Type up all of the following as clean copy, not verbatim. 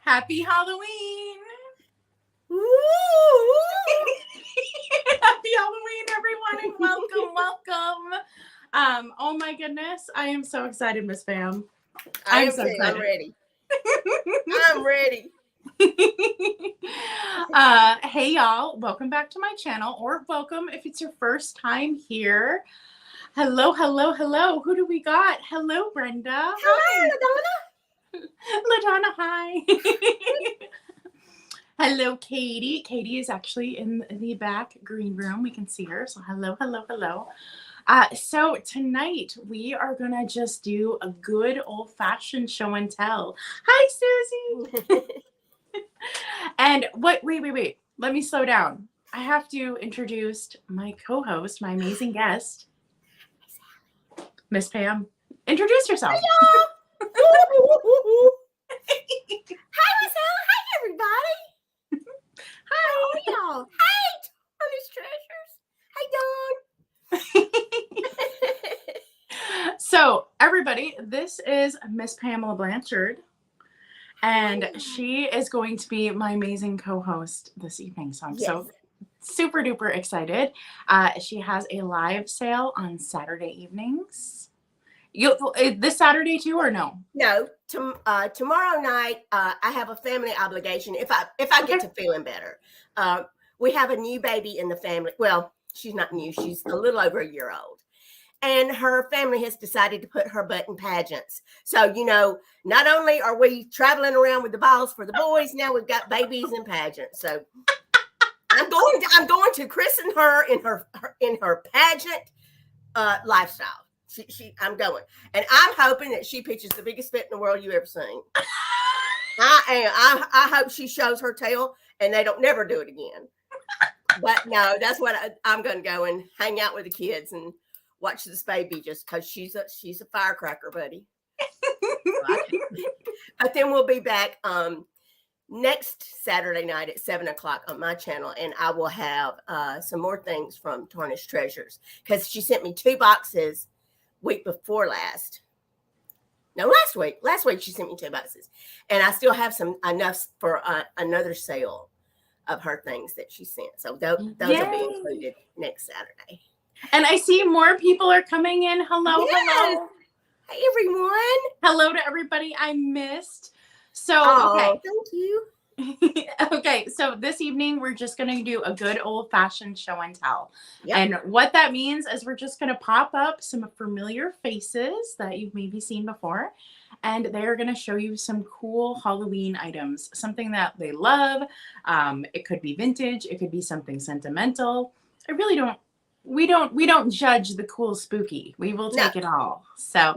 Happy Halloween! Woo! Happy Halloween, everyone, and welcome. Oh my goodness, I am so excited, Miss Pam. I'm ready. I'm ready. Hey y'all, welcome back to my channel, or welcome if it's your first time here. Hello. Who do we got? Hello, Brenda. Hi, LaDonna, hi. Hello, Katie. Katie is actually in the back green room. We can see her. So hello. So tonight we are going to just do a good old-fashioned show and tell. Hi, Susie. And wait. Let me slow down. I have to introduce my co-host, my amazing guest, Miss Pam. Introduce yourself. Hello. Hi, Michelle. Hi, everybody. Hi, y'all. Hey, Tony's Treasures. Hey, Dawn. So, everybody, this is Miss Pamela Blanchard, and she is going to be my amazing co-host this evening. So I'm so super duper excited. She has a live sale on Saturday evenings. This Saturday too, or no? No, tomorrow night I have a family obligation. If I get to feeling better, we have a new baby in the family. Well, she's not new; she's a little over a year old, and her family has decided to put her butt in pageants. So not only are we traveling around with the balls for the boys, now we've got babies in pageants. So I'm going to christen her in her pageant lifestyle. I'm going, and I'm hoping that she pitches the biggest fit in the world you ever seen. I hope she shows her tail, and they don't never do it again. But no, that's what I'm going to go and hang out with the kids and watch this baby, just because she's a firecracker, buddy. But then we'll be back next Saturday night at 7:00 on my channel, and I will have some more things from Tony's Treasures, because she sent me 2 boxes. Week before last week she sent me 2 boxes, and I still have enough for another sale of her things that she sent. So those will be included next Saturday. And I see more people are coming in. Hello. Hey, everyone. Hello to everybody I missed. So thank you. Okay, so this evening we're just going to do a good old-fashioned show and tell. Yep. And what that means is we're just going to pop up some familiar faces that you've maybe seen before, and they're going to show you some cool Halloween items, something that they love. It could be vintage, it could be something sentimental. We don't judge the cool spooky. We will take it all. So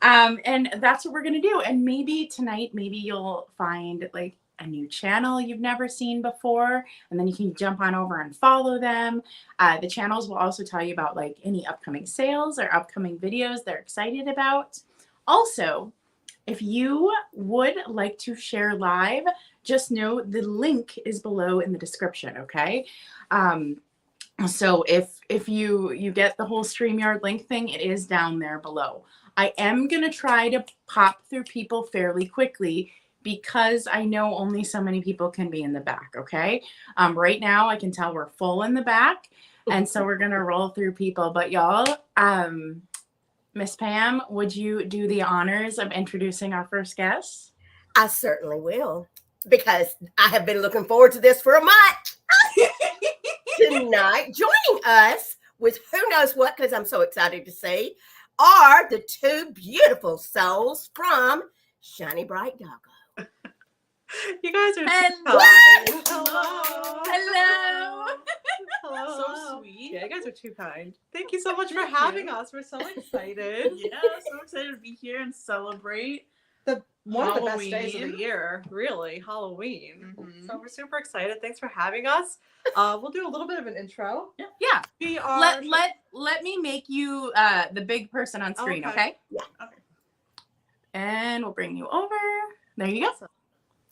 and that's what we're going to do. And maybe tonight, you'll find like a new channel you've never seen before, and then you can jump on over and follow them. The channels will also tell you about like any upcoming sales or upcoming videos they're excited about. Also, if you would like to share live, just know the link is below in the description, okay? So if you get the whole StreamYard link thing, it is down there below. I am going to try to pop through people fairly quickly, because I know only so many people can be in the back, okay? Right now, I can tell we're full in the back, and so we're going to roll through people. But y'all, Miss Pam, would you do the honors of introducing our first guest? I certainly will, because I have been looking forward to this for a month. Tonight, joining us with who knows what, because I'm so excited to see, are the 2 beautiful souls from ShinyBriteDoggo. You guys are Hello. So sweet. Yeah, you guys are too kind. Thank you so much for having us. We're so excited. Yeah, so excited to be here and celebrate one of the best days of the year, really, Halloween. Mm-hmm. So we're super excited. Thanks for having us. We'll do a little bit of an intro. Yeah. We are. Let me make you the big person on screen, okay? Yeah. Okay. And we'll bring you over. There you go. Awesome.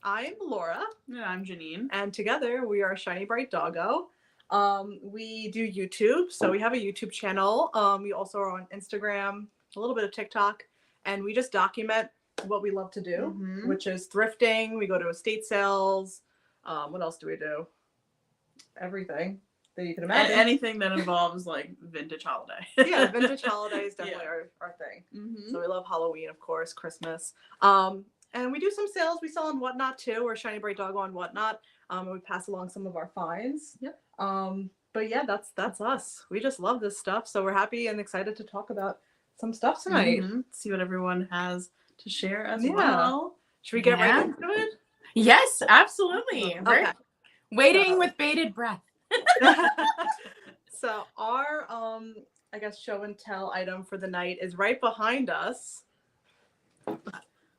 I'm Laura. And I'm Janine. And together we are ShinyBriteDoggo. We do YouTube, so we have a YouTube channel. We also are on Instagram, a little bit of TikTok, and we just document what we love to do, Mhm. which is thrifting. We go to estate sales. What else do we do? Everything that you can imagine. Anything that involves like vintage holiday. Yeah, vintage holiday is definitely our thing. So we love Halloween, of course, Christmas. And we do some sales. We sell on Whatnot too. We're ShinyBriteDoggo on Whatnot. And we pass along some of our finds. Yep. But yeah, that's us. We just love this stuff. So we're happy and excited to talk about some stuff tonight. See what everyone has to share as Yeah. well. Should we get Yeah. right into it? Yes, absolutely. Okay. Waiting with bated breath. So our I guess show and tell item for the night is right behind us.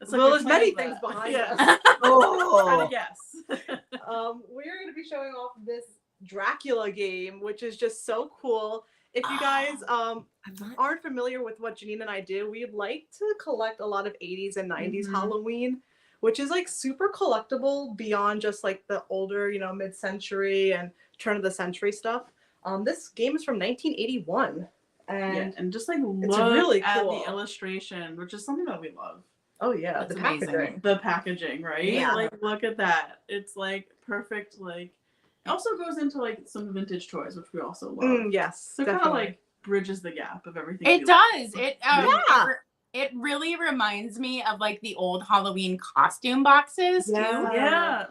It's Well, you're there's many playing things that. behind Yeah. us. Oh, Yes. We're going to be showing off this Dracula game, which is just so cool. If you guys aren't familiar with what Janine and I do, we like to collect a lot of 80s and 90s Halloween, which is like super collectible beyond just like the older, you know, mid-century and turn of the century stuff. This game is from 1981. And just like it's look really at cool. the illustration, which is something that we love. Oh yeah, That's the amazing. packaging. The packaging, right? Yeah. Like look at that. It's like perfect. Like it also goes into like some vintage toys, which we also love. Yes, So kind of definitely. like bridges the gap of everything. It we does. love. It really reminds me of like the old Halloween costume boxes too. Yeah.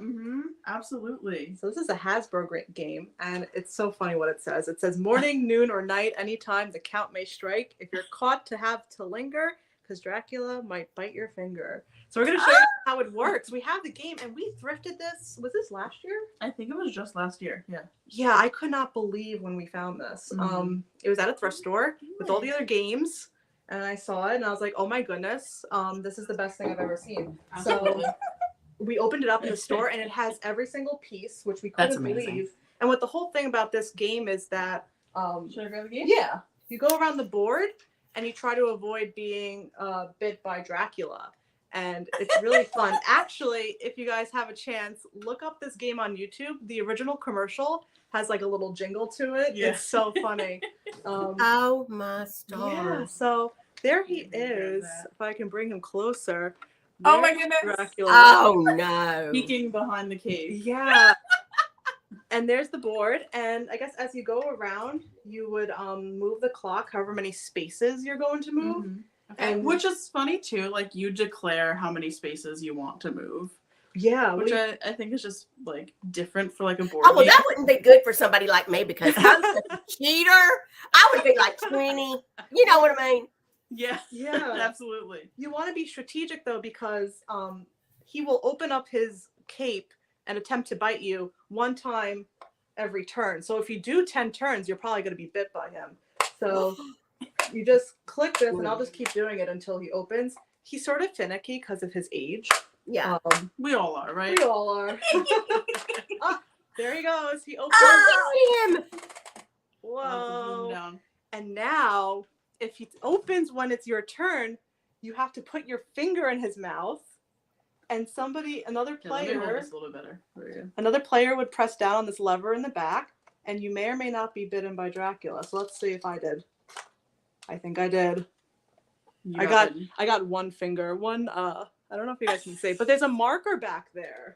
Absolutely. So this is a Hasbro game, and it's so funny what it says. It says morning, noon, or night, anytime the count may strike. If you're caught to have to linger, because Dracula might bite your finger. So we're going to show you how it works. We have the game, and we thrifted this. Was this last year? I think it was just last year. Yeah. Yeah, I could not believe when we found this. It was at a thrift store with all the other games, and I saw it, and I was like, oh my goodness, this is the best thing I've ever seen. Absolutely. So we opened it up in the store, and it has every single piece, which we That's couldn't amazing. believe. And what the whole thing about this game is that, Should I grab the game? yeah, you go around the board, and you try to avoid being bit by Dracula. And it's really fun. Actually, if you guys have a chance, look up this game on YouTube. The original commercial has like a little jingle to it. Yeah. It's so funny. oh my Yeah, stars. so there he Grab is. that. If I can bring him closer. Oh my There's goodness. Dracula. Oh no. Peeking behind the cave. Yeah. And there's the board. And I guess as you go around, you would move the clock however many spaces you're going to move. And which is funny too, like you declare how many spaces you want to move, Yeah. which I think is just like different for like a board Oh, well, game. that wouldn't be good for somebody like me because I'm such a cheater. I would be like 20. You know what I mean? Yeah, Yeah. absolutely. You want to be strategic though, because he will open up his cape and attempt to bite you one time every turn. So if you do 10 turns, you're probably going to be bit by him. So you just click this, and I'll just keep doing it until he opens. He's sort of finicky because of his age. Yeah. We all are, right? We all are. Ah, there he goes. He opens. Oh, him. Whoa. Down. And now, if he opens when it's your turn, you have to put your finger in his mouth, and another Yeah, let me hold player, this a little better. There you another player would press down on this lever in the back, and you may or may not be bitten by Dracula. So let's see if I did. I think I did. go. I got one finger. One I don't know if you guys can see, but there's a marker back there.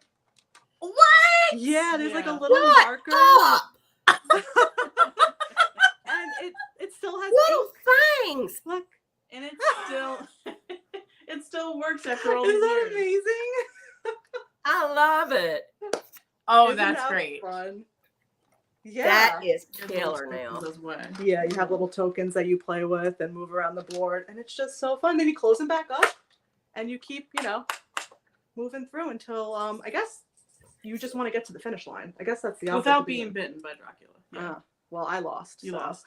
What? Yeah, there's like a Yeah. little What marker. up? And it still has Little ink. things. Look. and it still works after all these Isn't that years. amazing? I love it. Oh, Isn't that's that great. Fun? Yeah. That is Give those killer now. tokens as well. Yeah, you have little tokens that you play with and move around the board, and it's just so fun. Then you close them back up, and you keep, moving through until I guess you just want to get to the finish line. I guess that's the object Without of the being game. bitten by Dracula. Yeah. Well, I lost. You so. lost.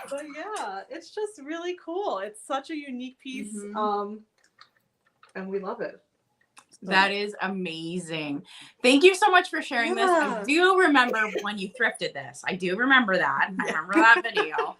But yeah, it's just really cool. It's such a unique piece, and we love it. That is amazing. Thank you so much for sharing this. I Yeah. do remember when you thrifted this. I do remember that. I remember that video.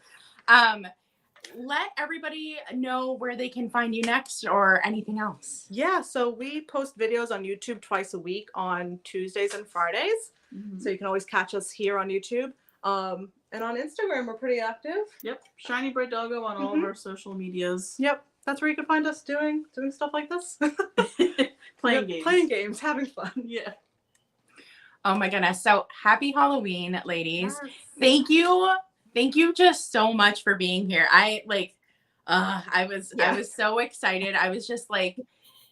Let everybody know where they can find you next or anything else. Yeah, so we post videos on YouTube twice a week on Tuesdays and Fridays. So you can always catch us here on YouTube. And And on Instagram, we're pretty active. Yep. ShinyBriteDoggo on all of our social medias. Yep. That's where you can find us doing stuff like this. Playing games. Playing games, having fun. Yeah. Oh my goodness. So happy Halloween, ladies. Yes. Thank you. Thank you just so much for being here. I was so excited. I was just like,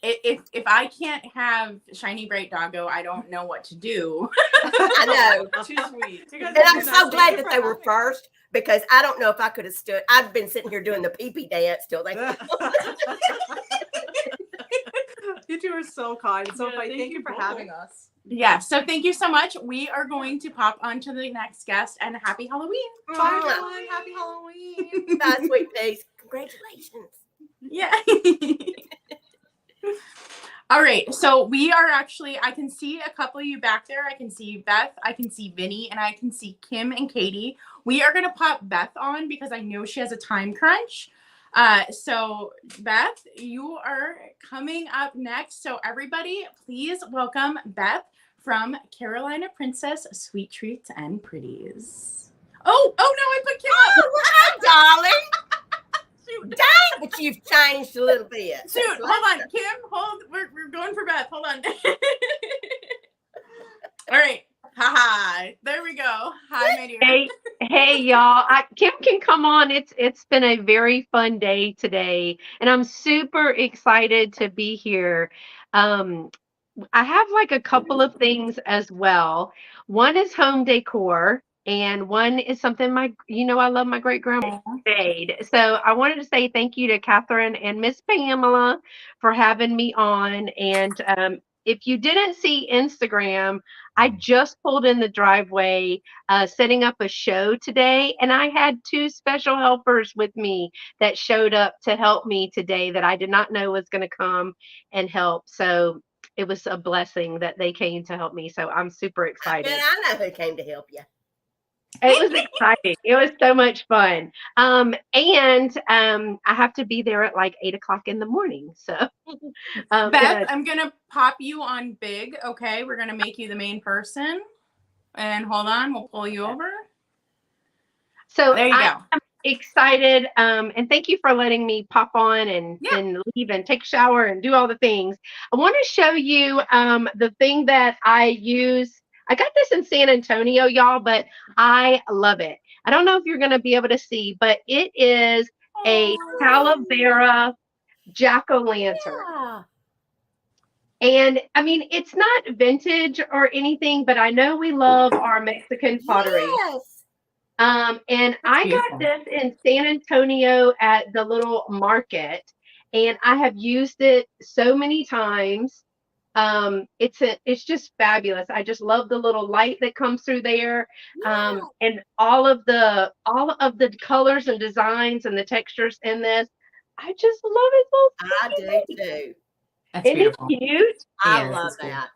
if I can't have ShinyBriteDoggo, I don't know what to do. I know. Too sweet. And I'm so glad that they were first, because I don't know if I could have stood. I've been sitting here doing the pee-pee dance till they. You two are so kind. So Yeah, funny. Thank you for both. having us. Yeah. So thank you so much. We are going to pop on to the next guest, and happy Halloween. Bye, everyone. Happy Halloween. Bye, sweet face. Congratulations. Yeah. All right. So we are actually, I can see a couple of you back there. I can see Beth, I can see Vinny, and I can see Kim and Katie. We are going to pop Beth on because I know she has a time crunch. So Beth, you are coming up next. So everybody, please welcome Beth from Carolina Princess Sweet Treats and Pretties. Oh no, I put Kim up. Oh, hi, darling. Shoot. Dang, but you've changed a little bit. Shoot, hold on. Kim, hold. We're going for Beth. Hold on. All right. Haha. There we go. Hi, my dear. Hey, y'all. Kim can come on. It's been a very fun day today, and I'm super excited to be here. I have like a couple of things as well. One is home decor, and one is something I love my great grandma made. So I wanted to say thank you to Catherine and Miss Pamela for having me on. And if you didn't see Instagram, I just pulled in the driveway setting up a show today, and I had 2 special helpers with me that showed up to help me today that I did not know was going to come and help. So it was a blessing that they came to help me. So I'm super excited. And I know who came to help you. It was exciting. It was so much fun. And I have to be there at like 8 o'clock in the morning. So Beth, I'm going to pop you on big. Okay. We're going to make you the main person. And hold on. We'll pull you over. So there you go. I'm excited. And thank you for letting me pop on and leave and take a shower and do all the things. I want to show you the thing that I use. I got this in San Antonio, y'all, but I love it. I don't know if you're going to be able to see, but it is a Calavera jack-o'-lantern. Yeah. And I mean, it's not vintage or anything, but I know we love our Mexican pottery. Yes. And I got this in San Antonio at the little market, and I have used it so many times. It's just fabulous. I just love the little light that comes through there. Yeah. And all of the colors and designs and the textures in this. I just love it so I do too. That's Isn't beautiful. it cute? I Yes, love it's cool. that.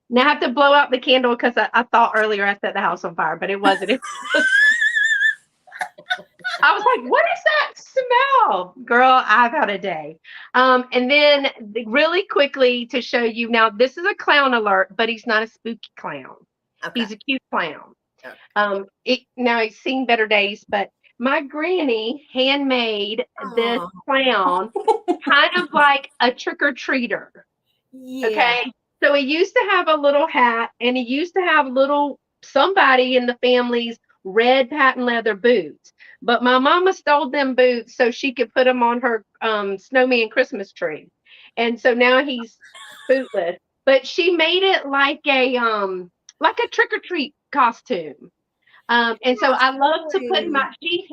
Now I have to blow out the candle because I thought earlier I set the house on fire, but it wasn't. I was like, what is that smell? Girl, I've had a day. And then really quickly to show you, now this is a clown alert, but he's not a spooky clown. Okay. He's a cute clown. Okay. Now he's seen better days, but my granny handmade this clown kind of like a trick-or-treater. Yeah. Okay. So he used to have a little hat, and he used to have somebody in the family's red patent leather boots. But my mama stole them boots so she could put them on her snowman Christmas tree. And so now he's bootless. But she made it like a trick-or-treat costume. And so I love to put she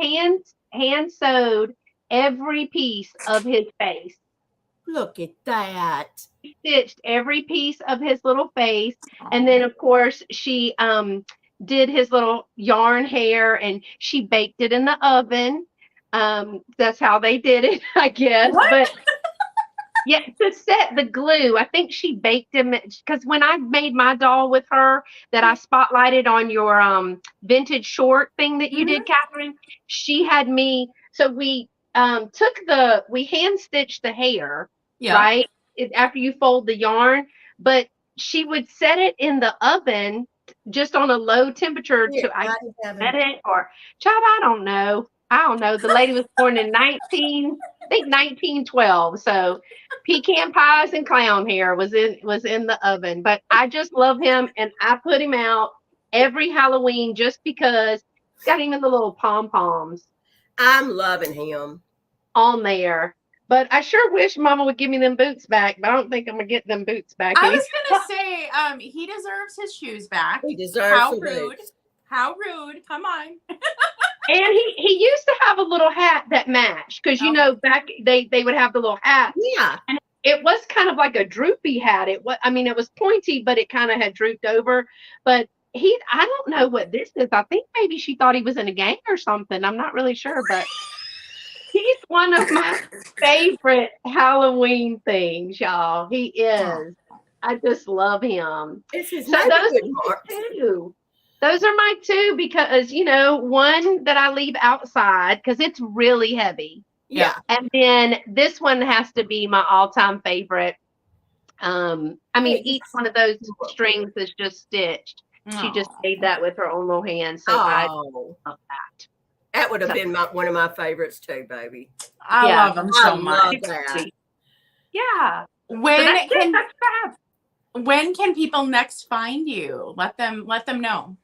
hand sewed every piece of his face. Look at that. She stitched every piece of his little face. And then of course she did his little yarn hair, and she baked it in the oven. That's how they did it, I guess. What? But yeah, to set the glue, I think she baked him, because when I made my doll with her that I spotlighted on your vintage short thing that you did, Catherine, she had me. So we we hand stitched the hair, right? After you fold the yarn, but she would set it in the oven just on a low temperature Here, to I I have met him. it or child, I don't know. The lady was born in 1912. So pecan pies and clown hair was in the oven. But I just love him, and I put him out every Halloween just because he's got even the little pom-poms I'm loving him. on there. But I sure wish Mama would give me them boots back, but I don't think I'm gonna get them boots back. I was gonna say, he deserves his shoes back. He deserves How some rude. boots. How rude. Come on. And he used to have a little hat that matched, because you know back they would have the little hat. Yeah. And it was kind of like a droopy hat. It was pointy, but it kind of had drooped over. But I don't know what this is. I think maybe she thought he was in a gang or something. I'm not really sure, but he's one of my favorite Halloween things, y'all. He is. I just love him. This is So those are my two, because one that I leave outside because it's really heavy. Yeah. And then this one has to be my all-time favorite. Each one of those strings is just stitched. She just made that with her own little hands. So I love that. That would have been one of my favorites too, baby. I love them so much. That. Yeah. When can people next find you? Let them know.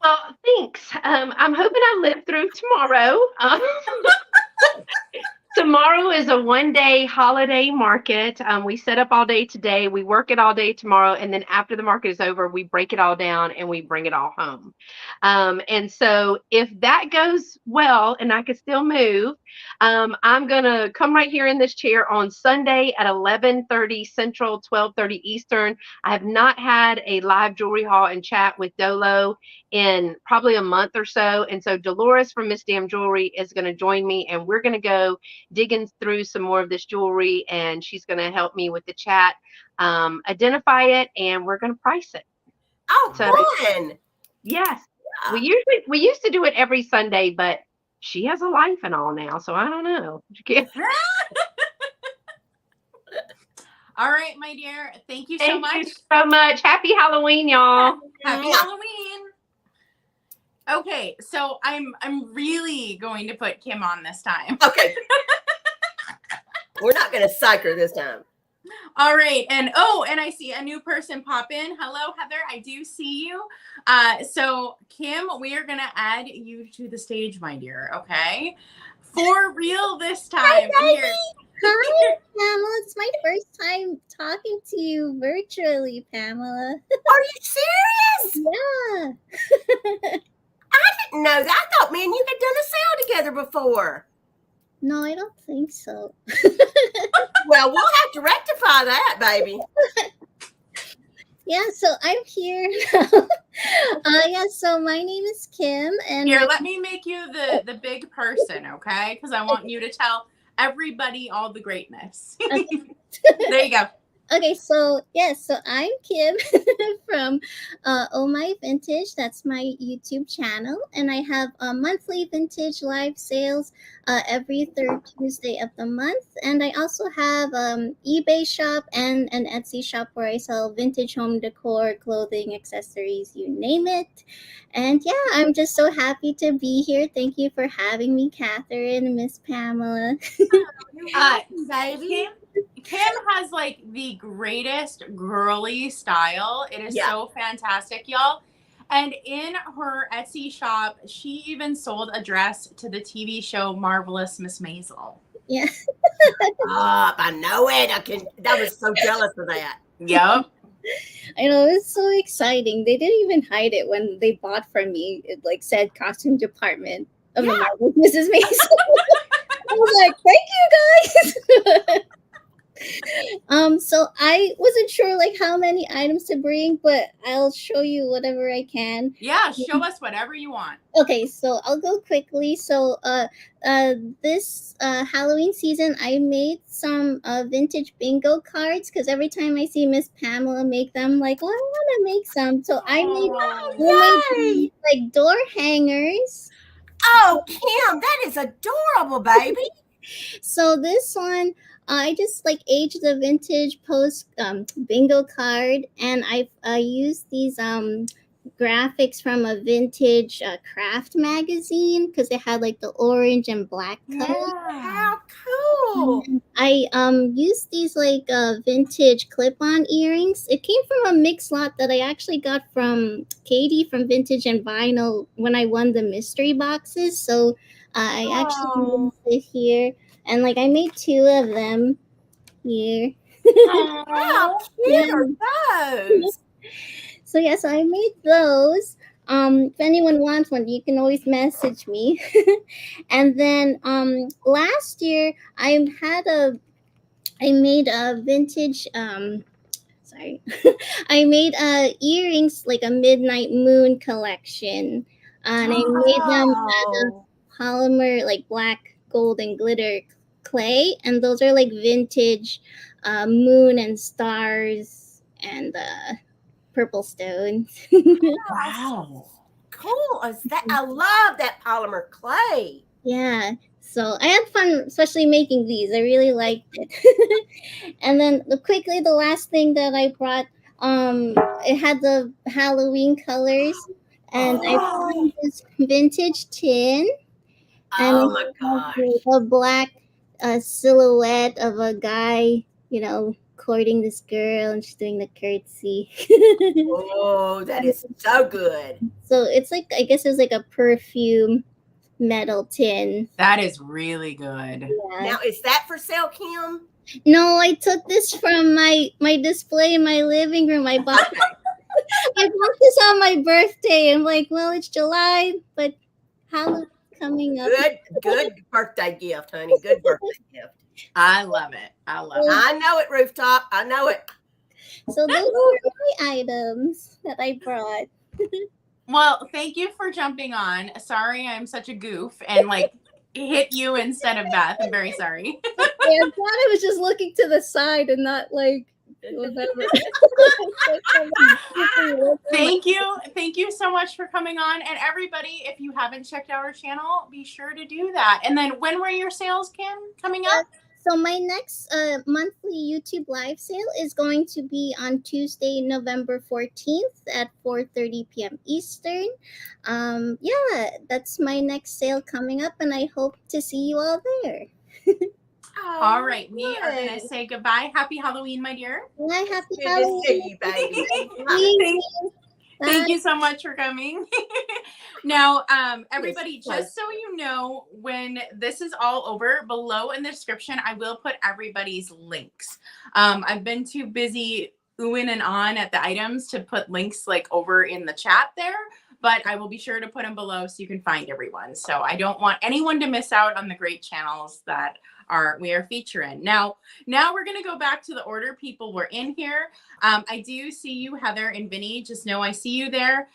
Well, thanks. I'm hoping I live through tomorrow. Tomorrow is a one-day holiday market. We set up all day today. We work it all day tomorrow. And then after the market is over, we break it all down and we bring it all home. And so if that goes well and I can still move, I'm going to come right here in this chair on Sunday at 11:30 Central, 12:30 Eastern. I have not had a live jewelry haul and chat with Dolo in probably a month or so. And so Dolores from Miss Damn Jewelry is going to join me, and we're going to go digging through some more of this jewelry, and she's going to help me with the chat, identify it, and we're going to price it. Oh, fun. Yes. Yeah. We used to do it every Sunday, but she has a life and all now, so I don't know. All right, my dear. Thank you so much. Thank you so much. Happy Halloween, y'all. Happy Halloween. Okay, so I'm really going to put Kim on this time. Okay. We're not going to psych her this time. All right. And I see a new person pop in. Hello, Heather. I do see you. So Kim, we are going to add you to the stage, my dear. Okay. For real this time. Hi, Hi, Pamela. It's my first time talking to you virtually, Pamela. Are you serious? Yeah. I didn't know that. I thought me and you had done a sale together before. No, I don't think so. Well, we'll have to rectify that, baby. Yeah, so I'm here. So my name is Kim, and here, let me make you the big person, okay? Because I want you to tell everybody all the greatness. Okay. There you go. Okay, so so I'm Kim from OhMyVintage. That's my YouTube channel, and I have monthly vintage live sales every third Tuesday of the month. And I also have eBay shop and an Etsy shop where I sell vintage home decor, clothing, accessories, you name it. And yeah, I'm just so happy to be here. Thank you for having me, Catherine and Miss Pamela. Baby. Kim has like the greatest girly style. It is so fantastic, y'all. And in her Etsy shop, she even sold a dress to the TV show Marvelous Miss Maisel. Yeah. I know it. I was so jealous of that. Yep. I know, it's so exciting. They didn't even hide it when they bought from me. It like said costume department of the Marvelous Mrs. Maisel. I was like, thank you guys. So I wasn't sure like how many items to bring, but I'll show you whatever I can. Yeah, show us whatever you want. Okay, so I'll go quickly. So this Halloween season, I made some vintage bingo cards because every time I see Miss Pamela make them, like, well, I want to make some. So I made like door hangers. Oh, Kim, that is adorable, baby. So this one, I just like aged the vintage post bingo card, and I used these graphics from a vintage craft magazine because it had like the orange and black color. Yeah. How cool. I used these like vintage clip-on earrings. It came from a mix lot that I actually got from Katie from Vintage and Vinyl when I won the mystery boxes. So I actually used it here, and like I made 2 of them here. How Aw. cute are those? So yeah, so I made those. If anyone wants one, you can always message me. And then last year I made a vintage sorry. I made earrings, like a midnight moon collection. And I made them out of Wow. polymer, like black, gold, and glitter clay. And those are like vintage moon and stars and purple stones. Wow. Cool as that. I love that polymer clay. Yeah. So I had fun, especially making these. I really liked it. And then quickly, the last thing that I brought, it had the Halloween colors, and I found this vintage tin, and Oh my it gosh. has a black silhouette of a guy, courting this girl, and she's doing the curtsy. Oh, that is so good. So it's like, I guess it's like a perfume metal tin. That is really good. Yeah. Now, is that for sale, Kim? No, I took this from my display in my living room. I bought I bought this on my birthday. I'm like, well, it's July, but Halloween's coming up. Good birthday gift, honey. Good birthday gift. I love it. I love it. I know it, Rooftop. I know it. So those are my items that I brought. Well, thank you for jumping on. Sorry I'm such a goof and like hit you instead of Beth. I'm very sorry. Yeah, I thought I was just looking to the side and not like whatever. Thank you. Thank you so much for coming on. And everybody, if you haven't checked out our channel, be sure to do that. And then when were your sales, Kim, coming up? So my next monthly YouTube live sale is going to be on Tuesday, November 14th at 4:30 p.m. Eastern. Yeah, that's my next sale coming up, and I hope to see you all there. All right, we are going to say goodbye. Happy Halloween, my dear. Bye, happy Good to Halloween. see you, baby. Thank you so much for coming. Now, everybody, just so you know, when this is all over, below in the description, I will put everybody's links. I've been too busy oohing and on at the items to put links like over in the chat there, but I will be sure to put them below so you can find everyone. So I don't want anyone to miss out on the great channels that we are featuring. Now we're going to go back to the order people were in here. I do see you, Heather and Vinny. Just know I see you there.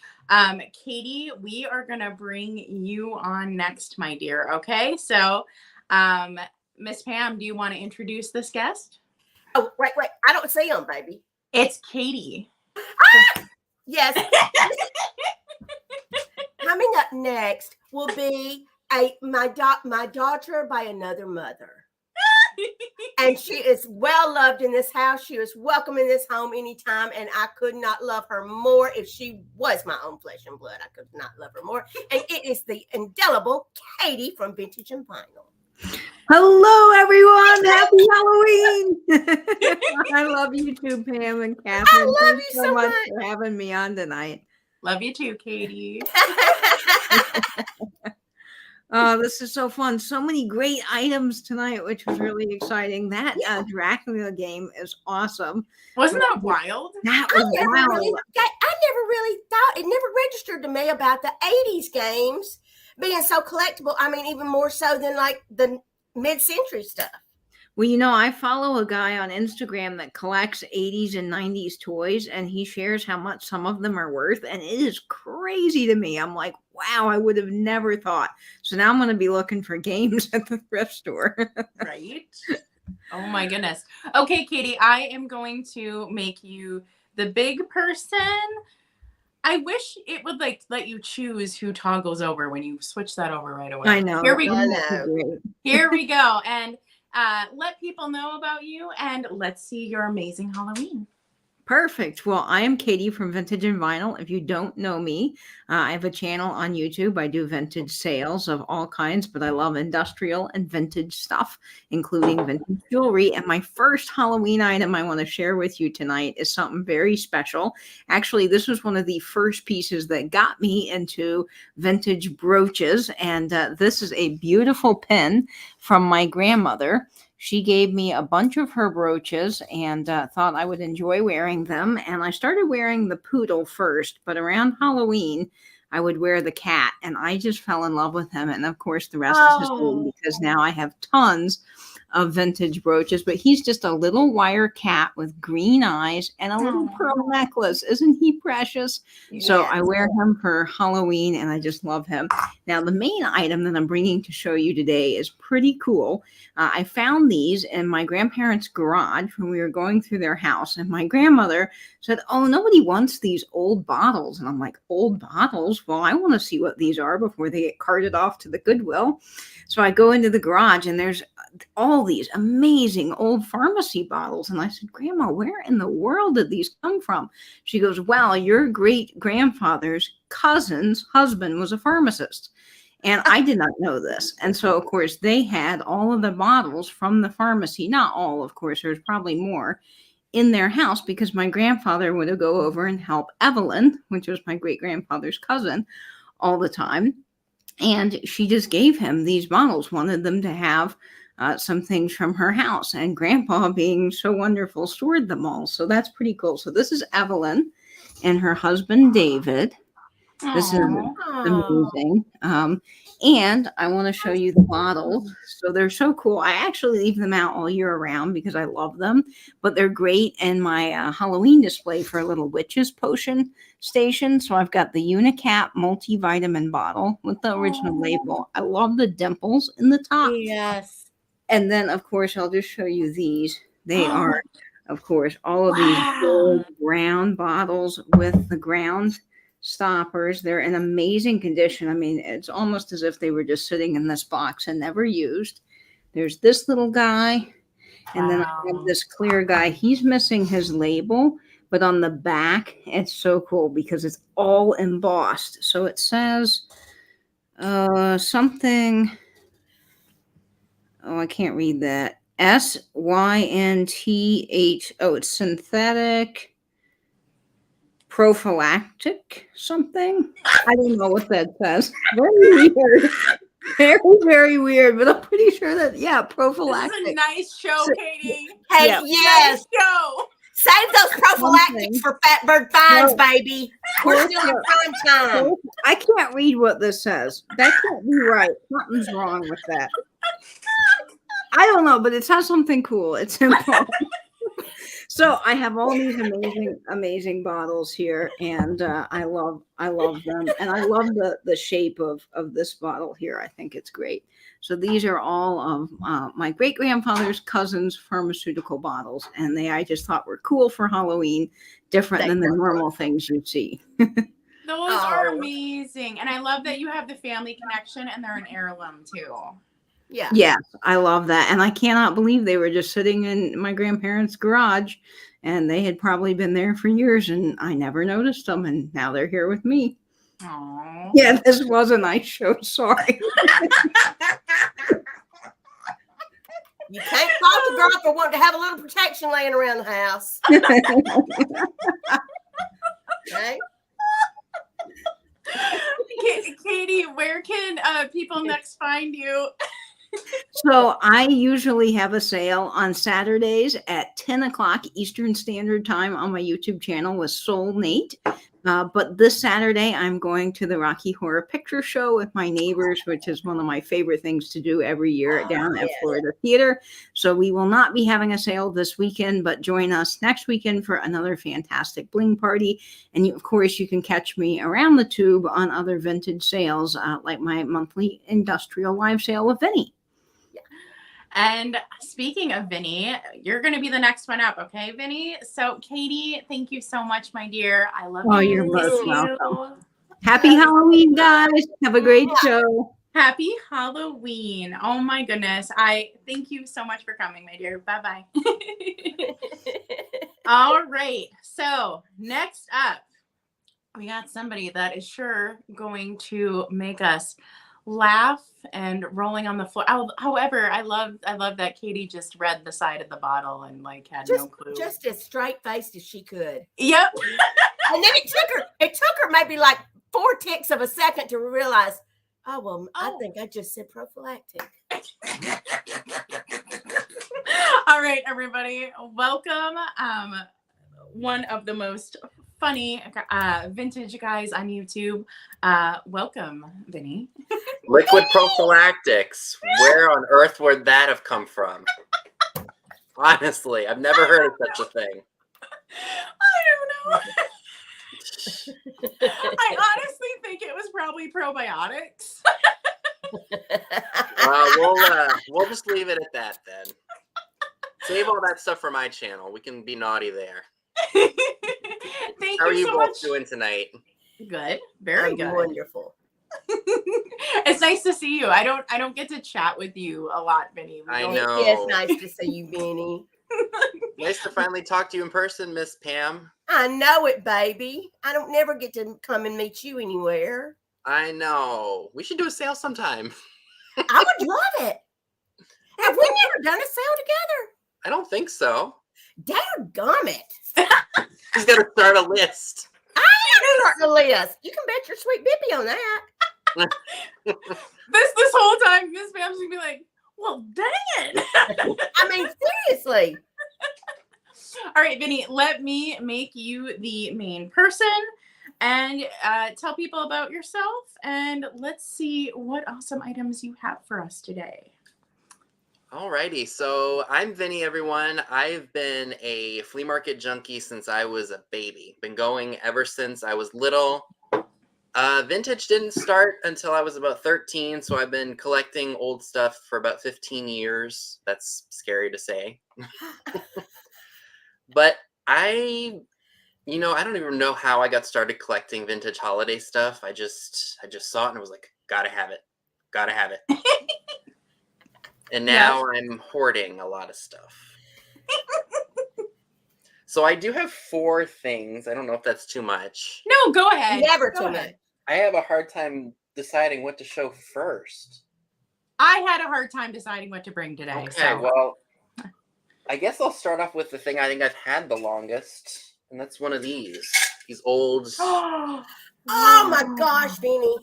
Katie, we are going to bring you on next, my dear. Okay. So, Miss Pam, do you want to introduce this guest? Oh, wait. I don't see them, baby. It's Katie. Yes. Coming up next will be my daughter by another mother. And she is well loved in this house. She is welcome in this home anytime. And I could not love her more if she was my own flesh and blood. I could not love her more. And it is the indelible Katie from Vintage and Vinyl. Hello, everyone. Happy Halloween. I love you too, Pam and Catherine. I love Thanks you so much for having me on tonight. Love you too, Katie. This is so fun. So many great items tonight, which was really exciting. That Dracula game is awesome. Wasn't that wild? That was I wild. never really thought, it never registered to me about the 80s games being so collectible. I mean, even more so than like the mid-century stuff. Well, I follow a guy on Instagram that collects 80s and 90s toys, and he shares how much some of them are worth, and it is crazy to me. I'm like, wow, I would have never thought. So now I'm going to be looking for games at the thrift store. Right? Oh my goodness. Okay, Katie, I am going to make you the big person. I wish it would like let you choose who toggles over when you switch that over right away. I know. Here we I go. know. Here we go. And let people know about you, and let's see your amazing Halloween. Perfect. Well, I am Katie from Vintage and Vinyl. If you don't know me, I have a channel on YouTube. I do vintage sales of all kinds, but I love industrial and vintage stuff, including vintage jewelry. And my first Halloween item I want to share with you tonight is something very special. Actually, this was one of the first pieces that got me into vintage brooches. And this is a beautiful pin from my grandmother. She gave me a bunch of her brooches and thought I would enjoy wearing them. And I started wearing the poodle first, but around Halloween, I would wear the cat, and I just fell in love with him. And of course, the rest is history, because now I have tons of vintage brooches, but he's just a little wire cat with green eyes and a little pearl necklace. Isn't he precious? Yes. So I wear him for Halloween, and I just love him. Now, the main item that I'm bringing to show you today is pretty cool. I found these in my grandparents' garage when we were going through their house, and my grandmother said, "Oh, nobody wants these old bottles." And I'm like, "Old bottles? Well, I want to see what these are before they get carted off to the Goodwill." So I go into the garage, and there's all these amazing old pharmacy bottles. And I said, "Grandma, where in the world did these come from?" She goes, "Well, your great grandfather's cousin's husband was a pharmacist." And I did not know this. And so, of course, they had all of the bottles from the pharmacy. Not all, of course, there's probably more in their house, because my grandfather would go over and help Evelyn, which was my great grandfather's cousin, all the time. And she just gave him these bottles, wanted them to have some things from her house. And Grandpa, being so wonderful, stored them all. So that's pretty cool. So this is Evelyn and her husband, David. This is amazing. And I want to show you the bottles. So they're so cool. I actually leave them out all year around because I love them, but they're great in my Halloween display for a little witch's potion station. So I've got the Unicap multivitamin bottle with the original label. I love the dimples in the top. Yes. And then, of course, I'll just show you these. They are, of course, all of these gold brown bottles with the ground stoppers. They're in amazing condition. I mean, it's almost as if they were just sitting in this box and never used. There's this little guy, and then I have this clear guy. He's missing his label, but on the back, it's so cool because it's all embossed. So it says something. Oh, I can't read that. SYNTH. Oh, it's synthetic prophylactic something. I don't know what that says. Very weird. Very, very weird, but I'm pretty sure that, yeah, prophylactic. This is a nice show, Katie. Hey, Yeah. yes. Nice show. Save those prophylactics for Fatbird Finds, baby. We're still in prime time. I can't read what this says. That can't be right. Something's wrong with that. I don't know, but it says something cool. It's simple. So I have all these amazing, amazing bottles here, and I love them, and I love the shape of this bottle here. I think it's great. So these are all of my great grandfather's cousin's pharmaceutical bottles, and I just thought were cool for Halloween, different than the normal things you see. Those are amazing, and I love that you have the family connection, and they're an heirloom too. Yeah. Yes, I love that. And I cannot believe they were just sitting in my grandparents' garage, and they had probably been there for years, and I never noticed them, and now they're here with me. Aww. Yeah, this was a nice show. Sorry. You can't fault the girl for wanting to have a little protection laying around the house. Okay. Katie, where can people next find you? So I usually have a sale on Saturdays at 10 o'clock Eastern Standard Time on my YouTube channel with Soul Nate. But this Saturday, I'm going to the Rocky Horror Picture Show with my neighbors, which is one of my favorite things to do every year down at Florida Theater. So we will not be having a sale this weekend, but join us next weekend for another fantastic bling party. And of course, you can catch me around the tube on other vintage sales, like my monthly industrial live sale with Vinny. And speaking of Vinny, you're going to be the next one up, okay, Vinny? So, Katie, thank you so much, my dear. I love you. Oh, you're most welcome. Happy Halloween, guys. Have a great show. Happy Halloween. Oh, my goodness. I thank you so much for coming, my dear. Bye-bye. All right. So next up, we got somebody that is sure going to make us laugh and rolling on the floor. However, I love that Katie just read the side of the bottle and like had no clue. Just as straight faced as she could. Yep. And then it took her maybe like 4 ticks of a second to realize, oh well, I think I just said prophylactic. All right, everybody, welcome. One of the most funny vintage guys on YouTube. Welcome, Vinny. Liquid prophylactics. Where on earth would that have come from? Honestly, I've never heard of such a thing. I don't know. I honestly think it was probably probiotics. We'll just leave it at that then. Save all that stuff for my channel. We can be naughty there. Thank How are you so both much. doing tonight? Good, very good. Wonderful. It's nice to see you. I don't get to chat with you a lot, Vinny. I know. Yes, nice to see you, Vinny. Nice to finally talk to you in person, Miss Pam. I know it, baby. I don't never get to come and meet you anywhere. I know. We should do a sale sometime. I would love it. Have we never done a sale together? I don't think so. Dadgummit. He's got to start a list. Start the list. You can bet your sweet bippy on that. This whole time, Miss Pam's gonna be like, well, dang it. I mean, seriously. All right, Vinny, let me make you the main person and tell people about yourself. And let's see what awesome items you have for us today. Alrighty, so I'm Vinny, everyone. I've been a flea market junkie since I was a baby. Been going ever since I was little. Vintage didn't start until I was about 13, so I've been collecting old stuff for about 15 years. That's scary to say. But I don't even know how I got started collecting vintage holiday stuff. I just saw it and I was like, gotta have it. Gotta have it. And now I'm hoarding a lot of stuff. So I do have 4 things. I don't know if that's too much. No, go ahead. Never Go too ahead. much. I have a hard time deciding what to show first. I had a hard time deciding what to bring today. Okay, So. well, I guess I'll start off with the thing I think I've had the longest, and that's one of these old. Oh my gosh, Vinny.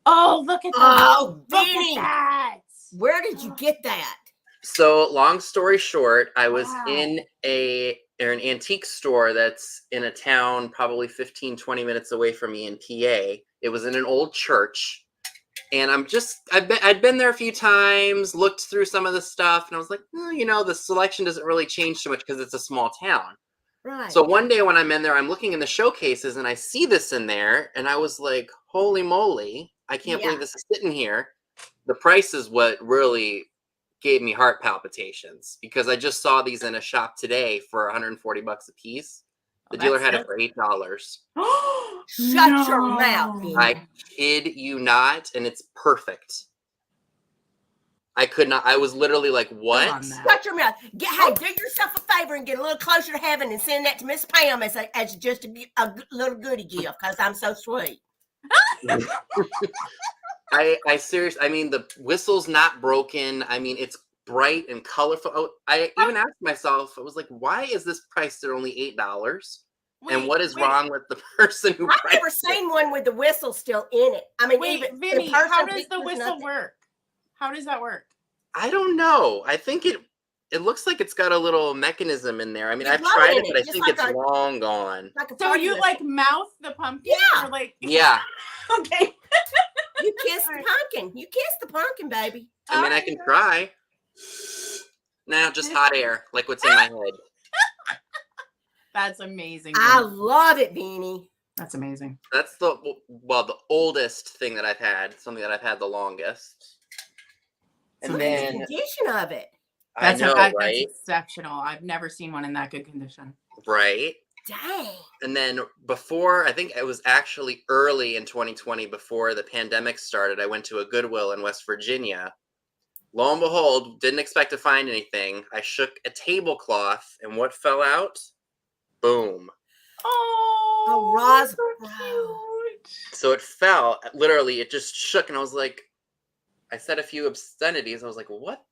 Oh, look at that. Oh, Look Vinny. at that. Where did you get that? So, long story short, I was Wow. in an antique store that's in a town probably 15, 20 minutes away from me in PA. It was in an old church. And I'd been there a few times, looked through some of the stuff, and I was like, the selection doesn't really change too much because it's a small town. Right. So one day when I'm in there, I'm looking in the showcases and I see this in there, and I was like, holy moly, I can't believe this is sitting here. The price is what really gave me heart palpitations because I just saw these in a shop today for $140 a piece. The dealer had it for $8. Shut your mouth, Vinny. I kid you not, and it's perfect. I could not. I was literally like, "What?" Shut your mouth. Hey, do yourself a favor and get a little closer to heaven and send that to Miss Pam as just a little goodie gift because I'm so sweet. I seriously. I mean, the whistle's not broken. I mean, it's bright and colorful. Oh, I even asked myself, I was like, "Why is this priced at only $8? And what is wrong with the person who?" I've never seen one with the whistle still in it. I mean, even Vinny, the person how does the there's whistle nothing. work? How does that work? I don't know. I think it looks like it's got a little mechanism in there. I mean, There's I've blood tried in it, but it, I just think like it's long gone. Like a So party you whistle. like mouth the pumpkin? Yeah. Or like Yeah. okay. You kiss the pumpkin. You kiss the pumpkin, baby. I mean, I can try. Nah, just hot air, like what's in my head. That's amazing. I Vinny. love it, Beanie. That's amazing. That's the oldest thing that I've had, something that I've had the longest. And Look at then the condition of it. I know, That's right? exceptional. I've never seen one in that good condition. Right. Dang. And then before, I think it was actually early in 2020, before the pandemic started, I went to a Goodwill in West Virginia. Lo and behold, didn't expect to find anything. I shook a tablecloth, and what fell out? boom. Oh, Roz, Roz, cute. So it fell. Literally, it just shook, and I was like, I said a few obscenities. I was like, what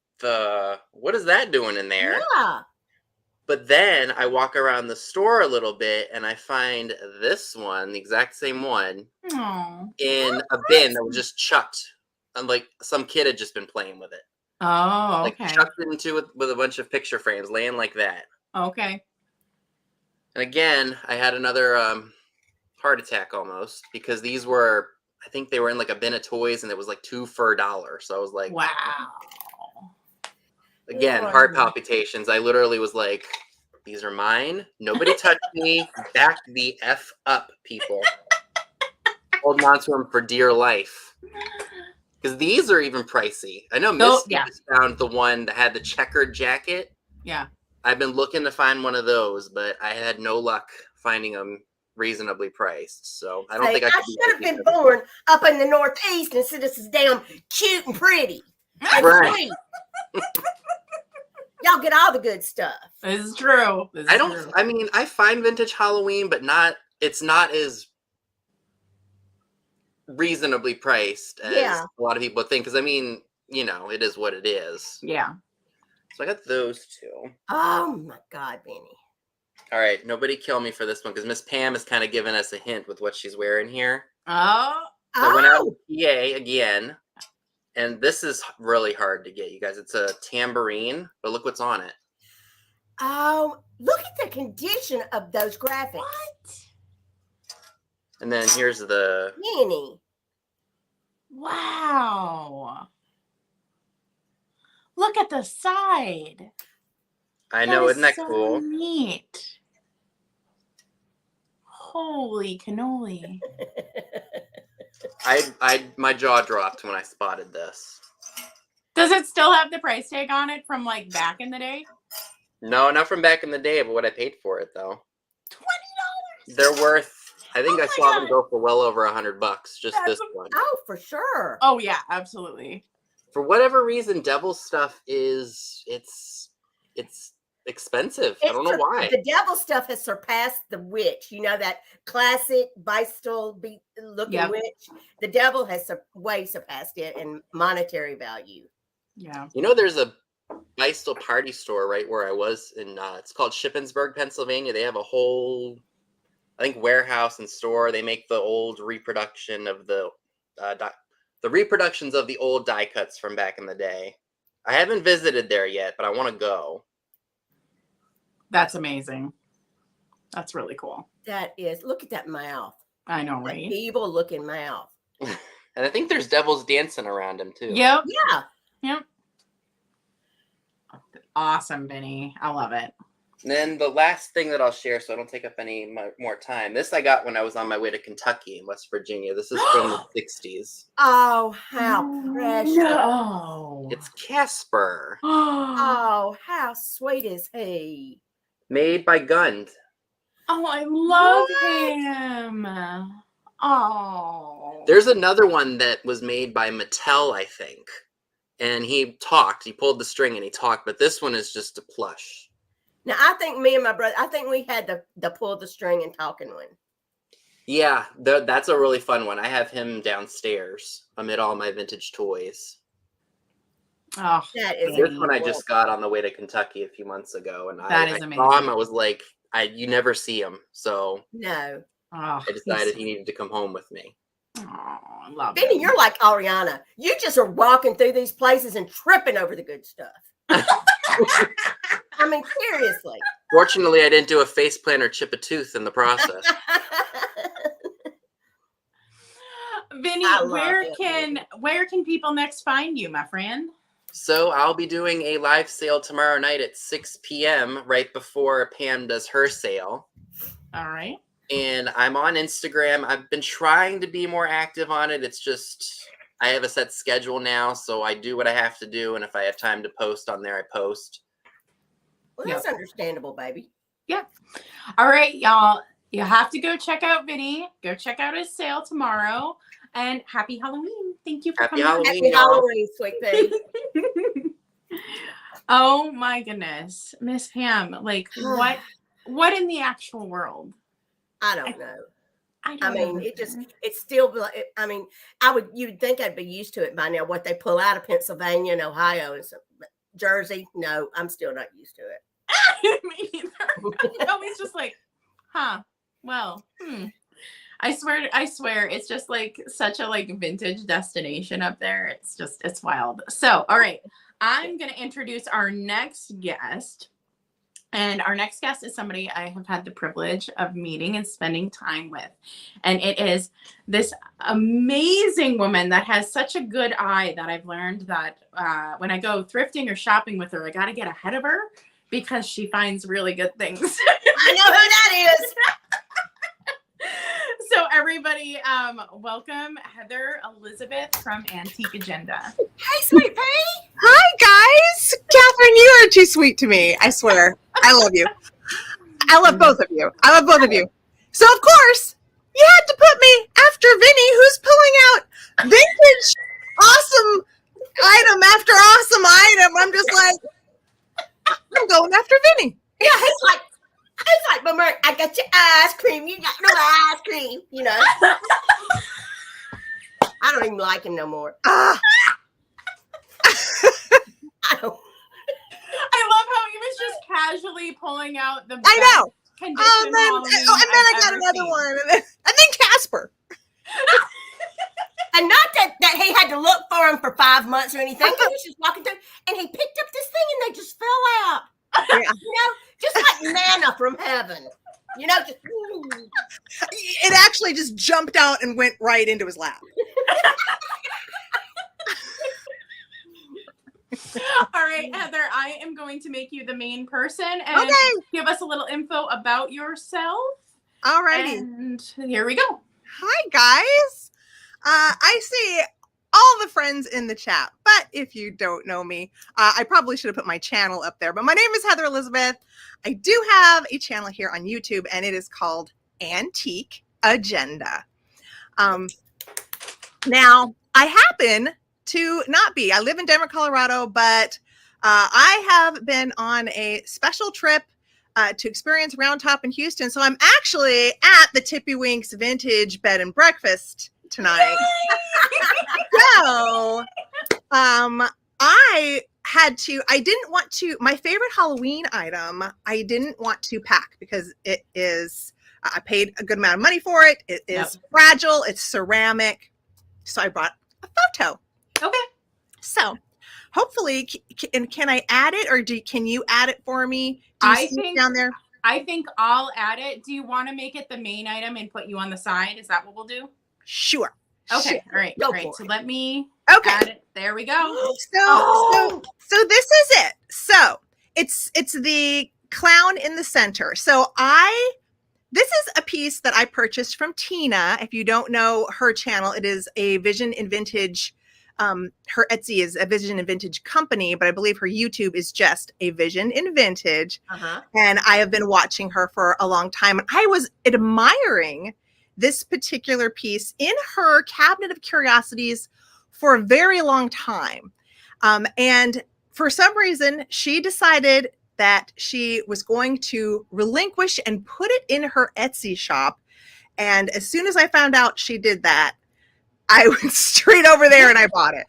is that doing in there? Yeah. But then I walk around the store a little bit, and I find this one, the exact same one, in a bin that was just chucked. And like some kid had just been playing with it. Oh, Like okay. chucked it into it with a bunch of picture frames laying like that. Okay. And again, I had another heart attack almost, because these were, I think they were in like a bin of toys, and it was like 2 for $1. So I was like, wow. Again, heart palpitations. I literally was like, these are mine. Nobody touched me. Back the F up, people. Holding on to them for dear life. Because these are even pricey. I know Misty just found the one that had the checkered jacket. Yeah. I've been looking to find one of those, but I had no luck finding them reasonably priced. So I don't think I should have been born up in the Northeast instead of this damn cute and pretty. Right. Y'all get all the good stuff. This is true. I mean, I find vintage Halloween, but it's not as reasonably priced as a lot of people think. Because I mean, you know, it is what it is. Yeah. So I got those two. Oh my God, Vinny. All right, nobody kill me for this one, because Miss Pam has kind of given us a hint with what she's wearing here. Oh. So I went out with PA again. And this is really hard to get, you guys. It's a tambourine, but look what's on it. Oh, look at the condition of those graphics. What? And then here's the Vinny. Wow. Look at the side. I know, isn't that so cool? Neat. Holy cannoli. My jaw dropped when I spotted this. Does it still have the price tag on it from like back in the day? No, not from back in the day, but what I paid for it though. $20. They're worth, I think I saw them go for well over $100, just this one. Oh, for sure. Oh yeah, absolutely. For whatever reason, devil stuff it's expensive. I don't know why. The devil stuff has surpassed the witch. You know, that classic bicycle looking witch. The devil has way surpassed it in monetary value. Yeah. You know, there's a bicycle party store right where I was in. It's called Shippensburg, Pennsylvania. They have a whole, I think, warehouse and store. They make the old reproduction of the reproductions of the old die cuts from back in the day. I haven't visited there yet, but I want to go. That's amazing. That's really cool. That is. Look at that mouth. I know, right? Evil looking mouth. And I think there's devils dancing around him too. Yep. Yeah. Yep. Awesome, Vinny. I love it. And then the last thing that I'll share, so I don't take up any more time. This I got when I was on my way to Kentucky and West Virginia. This is from the 60s. Oh, how precious. No. It's Casper. Oh, how sweet is he? Made by Gund. Oh, I love him. Oh. There's another one that was made by Mattel, I think. And he talked. He pulled the string and he talked. But this one is just a plush. Now, I think me and my brother, I think we had the pull the string and talking one. Yeah, that's a really fun one. I have him downstairs amid all my vintage toys. Oh, that is this one I just got on the way to Kentucky a few months ago. And that I is amazing. saw him. I was like, you never see him. So no. I decided he needed to come home with me. Oh, I love it. Vinny, you're like Ariana. You just are walking through these places and tripping over the good stuff. I mean, seriously. Fortunately, I didn't do a faceplant or chip a tooth in the process. Vinny, where can people next find you, my friend? So I'll be doing a live sale tomorrow night at 6 p.m. right before Pam does her sale. All right. And I'm on Instagram. I've been trying to be more active on it. It's just I have a set schedule now, so I do what I have to do. And if I have time to post on there, I post. Well, that's understandable, baby. Yeah. All right, y'all. You have to go check out Vinny. Go check out his sale tomorrow. And happy Halloween. Thank you for coming. Happy Halloween, sweet pea. Oh my goodness. Miss Pam, like What in the actual world? I don't know. I mean, know. it's still, I mean, you'd think I'd be used to it by now, what they pull out of Pennsylvania and Ohio and some, Jersey. No, I'm still not used to it. Me neither. Always just like, huh, well, I swear, it's just like such a like vintage destination up there. It's wild. So, all right, I'm going to introduce our next guest. And our next guest is somebody I have had the privilege of meeting and spending time with. And it is this amazing woman that has such a good eye that I've learned that when I go thrifting or shopping with her, I got to get ahead of her because she finds really good things. I know who that is. So everybody, welcome Heather Elizabeth from AntiqueAgenda. Hey, sweet pea. Hi, guys. Catherine, you are too sweet to me. I swear. I love you. I love both of you. So, of course, you had to put me after Vinny, who's pulling out vintage awesome item after awesome item. I'm just like, I'm going after Vinny. Yeah, it's like, but Mark, I got your ice cream. You got no ice cream, you know. I don't even like him no more. I don't. I love how he was just casually pulling out the I know. condition And then I got another one. And then Casper. And not that he had to look for him for 5 months or anything. He was just walking through and he picked up this thing and they just fell out. Yeah. You know, just like manna from heaven. You know, just it actually just jumped out and went right into his lap. All right, Heather, I am going to make you the main person and give us a little info about yourself. All righty. And here we go. Hi, guys. I see all the friends in the chat, but if you don't know me, I probably should have put my channel up there, but my name is Heather Elizabeth. I do have a channel here on YouTube, and it is called AntiqueAgenda. Now, I happen to not be. I live in Denver, Colorado, but I have been on a special trip to experience Round Top in Houston, so I'm actually at the tippywinksvintage bed and breakfast tonight. So, I didn't want to, my favorite Halloween item, I didn't want to pack because it is, I paid a good amount of money for it. It is fragile. It's ceramic. So I brought a photo. Okay. So hopefully, can I add it or can you add it for me? I think down there. I think I'll add it. Do you want to make it the main item and put you on the side? Is that what we'll do? Sure. Okay. Sure. All right. Go Great. for So it. let me Okay. add it. There we go. So this is it. So it's the clown in the center. So this is a piece that I purchased from Tina. If you don't know her channel, it is a Vision in Vintage. Her Etsy is a Vision in Vintage company, but I believe her YouTube is just a Vision in Vintage. And I have been watching her for a long time. And I was admiring this particular piece in her cabinet of curiosities for a very long time. And for some reason, she decided that she was going to relinquish and put it in her Etsy shop. And as soon as I found out she did that, I went straight over there and I bought it.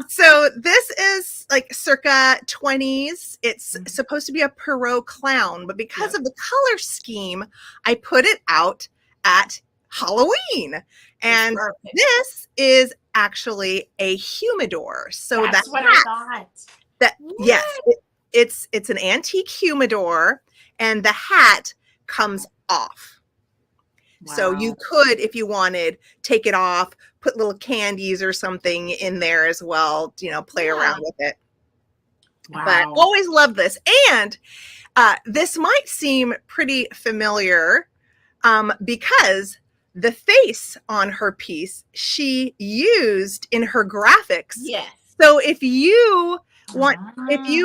So this is like circa 20s. It's supposed to be a Perot clown, but because of the color scheme, I put it out at Halloween. And this is actually a humidor. So that's what I thought. Yes, it's an antique humidor, and the hat comes off. Wow. So you could, if you wanted, take it off, put little candies or something in there as well, play around with it. Wow. But always love this. And this might seem pretty familiar because the face on her piece, she used in her graphics. Yes. So if you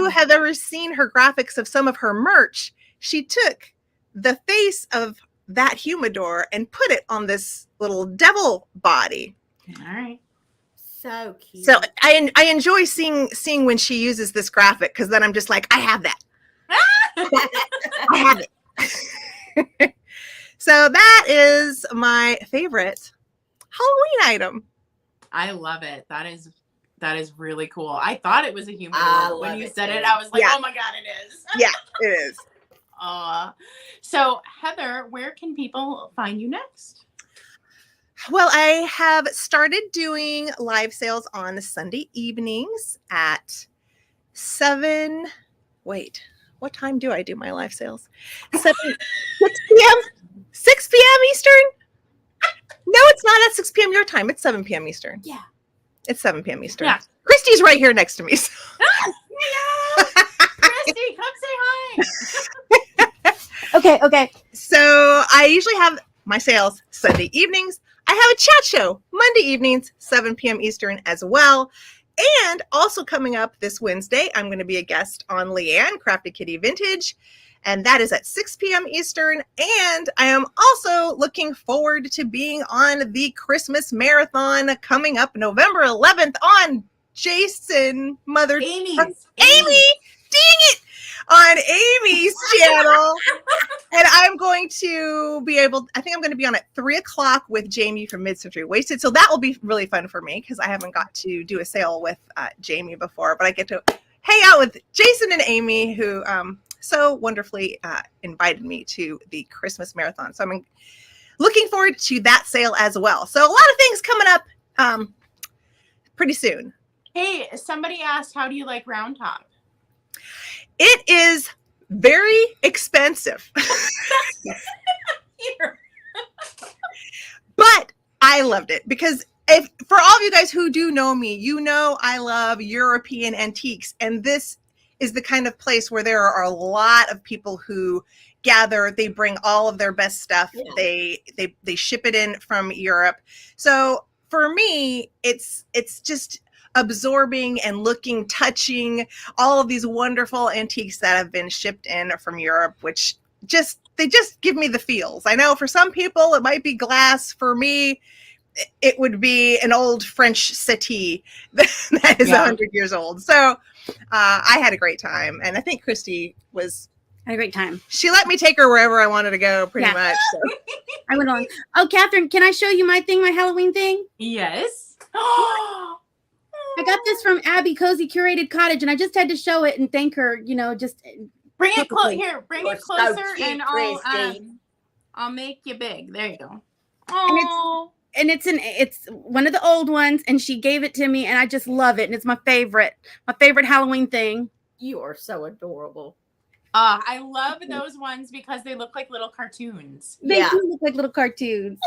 have ever seen her graphics of some of her merch, she took the face of that humidor and put it on this little devil body. All right. So cute. So I enjoy seeing when she uses this graphic, because then I'm just like, I have that. have it. So that is my favorite Halloween item. I love it. That is really cool. I thought it was a humidor. I When love you it said it, too. I was like, Yeah. oh my God, it is. Yeah, it is. So Heather, where can people find you next? Well, I have started doing live sales on Sunday evenings at 7. Wait, what time do I do my live sales? 6 p.m. 6 p.m. Eastern? No, it's not at 6 p.m. your time. It's 7 p.m. Eastern. Yeah. It's 7 p.m. Eastern. Yeah. Christy's right here next to me. So. Christy, come say hi. Okay. So I usually have my sales Sunday evenings. I have a chat show Monday evenings, 7 p.m. Eastern as well. And also coming up this Wednesday, I'm going to be a guest on Leanne, Crafty Kitty Vintage. And that is at 6 p.m. Eastern. And I am also looking forward to being on the Christmas Marathon coming up November 11th on Jason, Amy's. Amy, dang it, on Amy's channel. And I'm going to be I think I'm going to be on at 3 o'clock with Jamie from Mid-Century Wasted. So that will be really fun for me because I haven't got to do a sale with Jamie before, but I get to hang out with Jason and Amy, who so wonderfully invited me to the Christmas Marathon. So I'm looking forward to that sale as well. So a lot of things coming up pretty soon. Hey, somebody asked, how do you like Round Top? It is very expensive. But I loved it because for all of you guys who do know me, you know I love European antiques. And this is the kind of place where there are a lot of people who gather. They bring all of their best stuff. Yeah. They ship it in from Europe. So for me, it's just absorbing and looking, touching all of these wonderful antiques that have been shipped in from Europe, which they just give me the feels. I know for some people it might be glass. For me, it would be an old French settee that is 100 years old. So I had a great time, and I think Christy had a great time. She let me take her wherever I wanted to go, pretty much. So. I went on. Oh, Catherine, can I show you my Halloween thing? Yes. I got this from Abby Cozy Curated Cottage, and I just had to show it and thank her. Just bring it here. Bring it closer, so cute, and I'll make you big. There you go. Oh. And it's one of the old ones, and she gave it to me, and I just love it, and it's my favorite Halloween thing. You are so adorable. I love those ones because they look like little cartoons. They do look like little cartoons.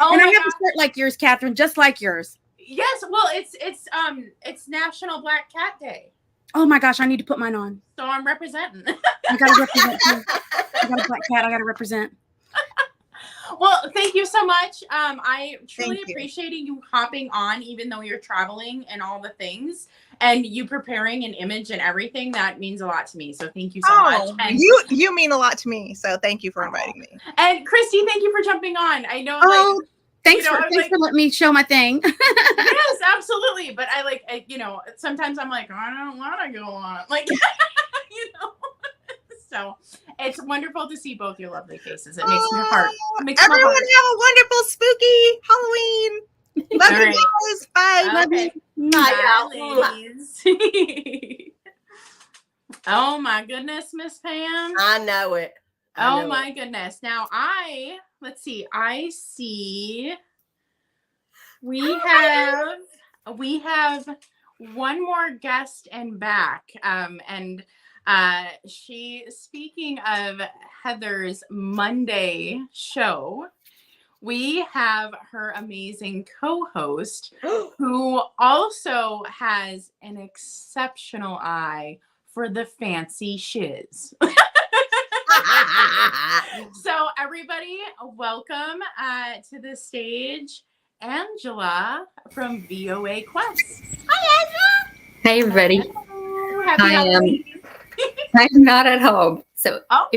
Oh, and I have a shirt like yours, Catherine, just like yours. Yes, well, it's National Black Cat Day. Oh my gosh, I need to put mine on. So I'm representing. I gotta represent too. I got a black cat. I gotta represent. Well, thank you so much. I truly appreciated you hopping on, even though you're traveling and all the things, and you preparing an image and everything. That means a lot to me. So thank you so much. And you mean a lot to me. So thank you for inviting me. And Christy, thank you for jumping on. I know. Thanks for letting me show my thing. Yes, absolutely. But I sometimes I'm like, I don't want to go on. So it's wonderful to see both your lovely faces. It makes my heart. Everyone have a wonderful, spooky Halloween. Love you guys. Bye. Okay. Love you. Bye, ladies. Oh my goodness, Miss Pam. I know it. Oh my goodness. Now let's see. I see we have one more guest and back. Speaking of Heather's Monday show, we have her amazing co-host who also has an exceptional eye for the fancy shiz. So everybody, welcome to the stage, Angela from VOA Quest. Hi, Angela. Hey, everybody. Hello. Happy Halloween. I'm not at home. So Oh.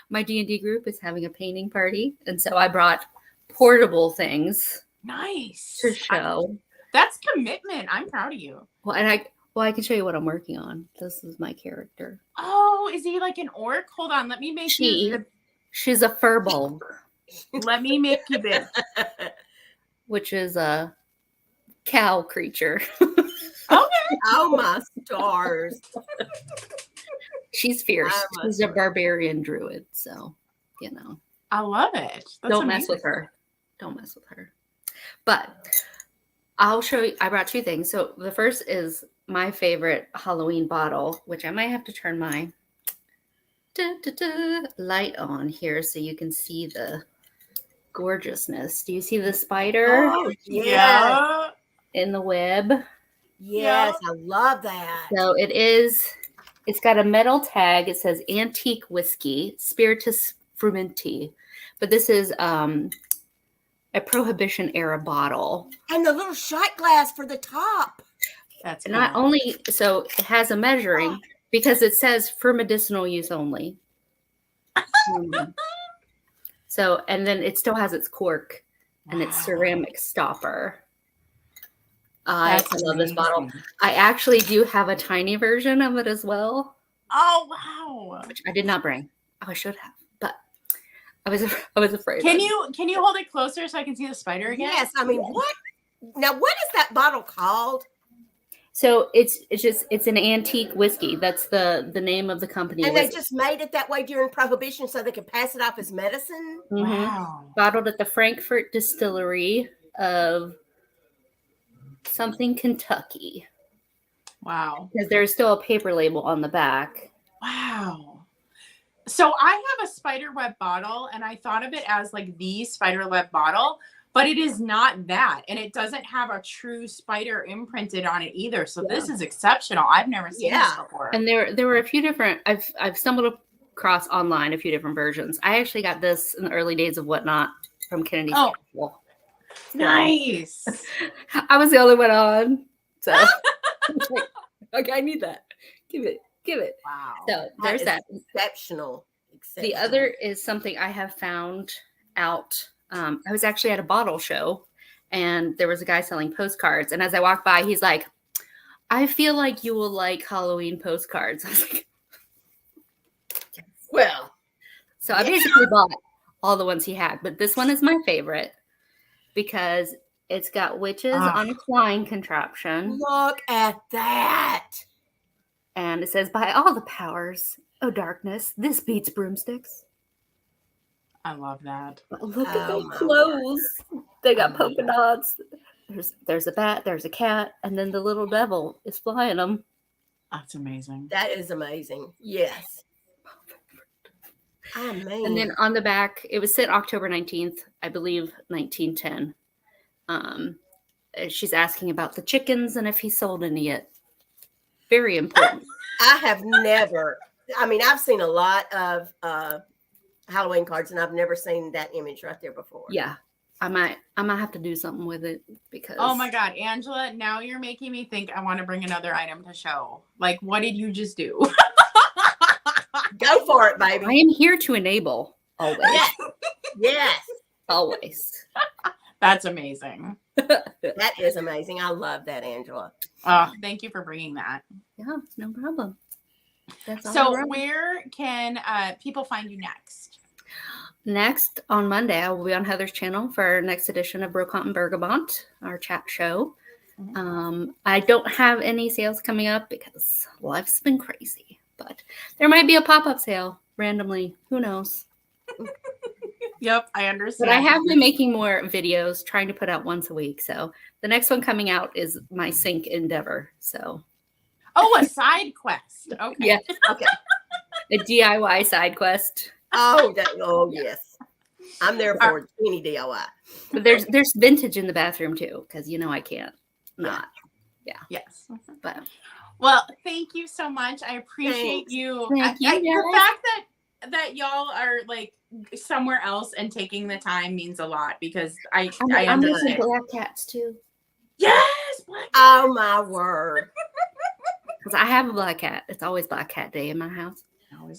My D&D group is having a painting party. And so I brought portable things Nice to show. That's commitment. I'm proud of you. Well, and Well, I can show you what I'm working on. This is my character. Oh, is he like an orc? Hold on, let me make She's a furball, let me make you big. which is a cow creature. Okay. Oh my stars. She's fierce. She's a barbarian druid, so you know. I love it. That's Don't mess with her. Don't mess with her. But I'll show you. I brought two things. So the first is my favorite Halloween bottle, which I might have to turn my light on here so you can see the gorgeousness. Do you see the spider? Oh, Yeah. In the web? Yes, I love that. So it's got a metal tag. It says antique whiskey, spiritus frumenti. But this is a Prohibition era bottle. And the little shot glass for the top. That's Not cool. only, so it has a measuring because it says for medicinal use only. So, and then it still has its cork and its ceramic stopper. I love this bottle. I actually do have a tiny version of it as well. Oh wow! Which I did not bring. Oh, I should have, but I was afraid. Can you hold it closer so I can see the spider again? Yes, I mean what? Now what is that bottle called? So it's an antique whiskey. That's the name of the company. And they just made it that way during Prohibition so they could pass it off as medicine. Wow. Bottled at the Frankfurt Distillery of something Kentucky. Wow. Because there's still a paper label on the back. Wow. So I have a spiderweb bottle and I thought of it as like the spiderweb bottle, but it is not that. And it doesn't have a true spider imprinted on it either. So this is exceptional. I've never seen this before. And there were a few different, I've stumbled across online a few different versions. I actually got this in the early days of Whatnot from Kennedy's Castle. Nice. I was the only one on. So okay, I need that. Give it. Wow. So there's that. Exceptional. The other is something I have found out. I was actually at a bottle show and there was a guy selling postcards. And as I walked by, he's like, I feel like you will like Halloween postcards. I was like, well. So I basically bought all the ones he had, but this one is my favorite because it's got witches on a flying contraption. Look at that. And it says, by all the powers, oh darkness, this beats broomsticks. I love that. But look at those clothes. They got polka dots. There's a bat, there's a cat, and then the little devil is flying them. That's amazing. That is amazing. Yes. Oh, man. And then on the back, it was sent October 19th, I believe, 1910. She's asking about the chickens and if he sold any yet. Very important. I have never, I mean, I've seen a lot of Halloween cards and I've never seen that image right there before. Yeah. I might have to do something with it because oh my God, Angela, now you're making me think I want to bring another item to show. Like, what did you just do? Go for it, baby. I am here to enable always. Yes. Yes. Always. That's amazing. That is amazing. I love that, Angela. Thank you for bringing that. Yeah, no problem. That's all So right. where can people find you next? Next, on Monday, I will be on Heather's channel for our next edition of Brocante and Bergamot, our chat show. I don't have any sales coming up because life's been crazy, but there might be a pop-up sale randomly. Who knows? Yep, I understand. But I have been making more videos, trying to put out once a week. So the next one coming out is my sync endeavor. So, a side quest. Okay. yeah, Okay. a DIY side quest. Oh, yes. I'm there for any DIY. But there's vintage in the bathroom too, because I can't not. Yeah. Yes. But well, thank you so much. I appreciate you. Thank you, The guys. fact that y'all are like somewhere else and taking the time means a lot because I I'm using understand. black cats too. Yes, black. Oh, my word. Because I have a black cat. It's always Black Cat Day in my house.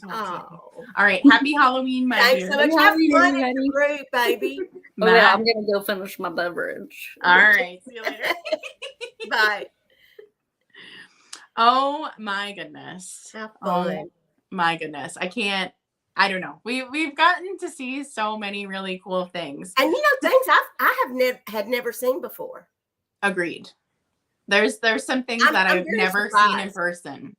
Oh. All right. Happy Halloween, my Thanks dear. so much. Happy Have fun Halloween, at the group, baby. Oh, yeah, I'm going to go finish my beverage. All right. See you later. Bye. Oh my goodness. How Oh fun. my goodness. I don't know. We've gotten to see so many really cool things. And things I had never seen before. Agreed. There's some things that I've very never surprised. seen in person.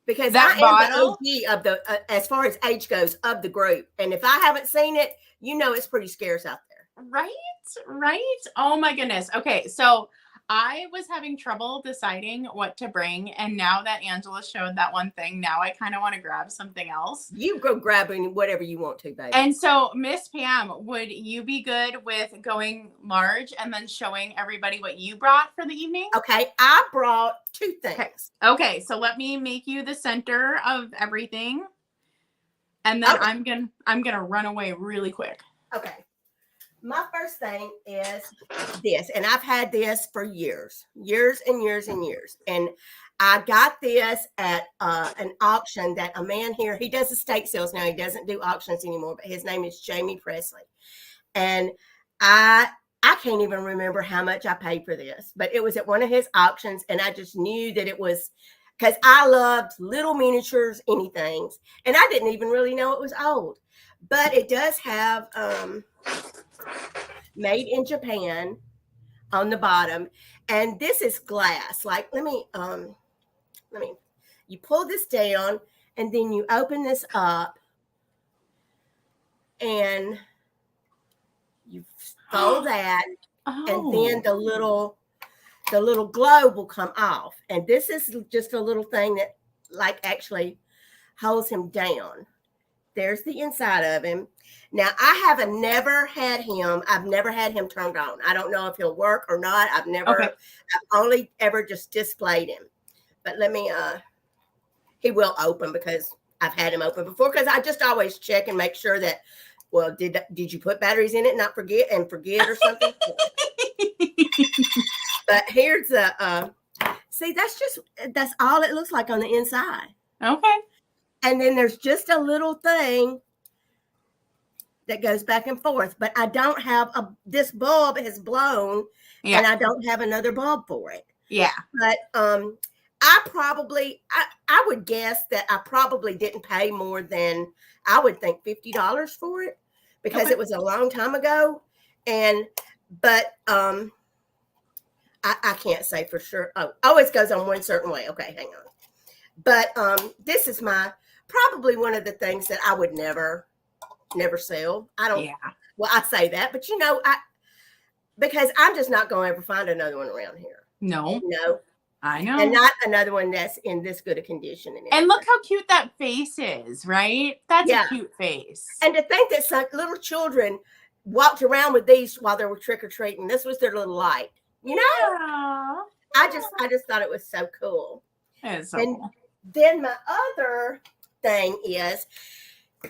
Because That I bottle- am the OG of the, as far as age goes, of the group. And if I haven't seen it, it's pretty scarce out there. Right? Oh my goodness. Okay, so I was having trouble deciding what to bring, and now that Angela showed that one thing, now I kind of want to grab something else. You go grabbing whatever you want to, baby. And so, Miss Pam, would you be good with going large and then showing everybody what you brought for the evening? Okay, I brought 2 things. Okay, so let me make you the center of everything. And then I'm gonna run away really quick. Okay. My first thing is this, and I've had this for years and years and years. And I got this at an auction that a man here, he does estate sales now. He doesn't do auctions anymore, but his name is Jamie Presley. And I can't even remember how much I paid for this, but it was at one of his auctions. And I just knew that it was, because I loved little miniatures, anything. And I didn't even really know it was old. But it does have made in Japan on the bottom. And this is glass. Like, let me, you pull this down and then you open this up and you fold that. And then the little globe will come off. And this is just a little thing that like actually holds him down. There's the inside of him. Now, I've never had him turned on. I don't know if he'll work or not. I've only ever just displayed him. But let me, he will open because I've had him open before, because I just always check and make sure that, well, did you put batteries in it and not forget or something? But here's the, see, that's all it looks like on the inside. Okay. And then there's just a little thing that goes back and forth, but I don't have this bulb has blown and I don't have another bulb for it. Yeah. But I would guess that I probably didn't pay more than, I would think $50 for it, because it was a long time ago. But I can't say for sure. Oh, it goes on one certain way. Okay, hang on. But this is probably one of the things that I would never sell. I don't. Yeah. Well, I say that, but because I'm just not going to ever find another one around here. No. I know. And not another one that's in this good a condition. And look how cute that face is, right? That's a cute face. And to think that some little children walked around with these while they were trick-or-treating. This was their little light. I just thought it was so cool. It's so cool. Then my other thing is,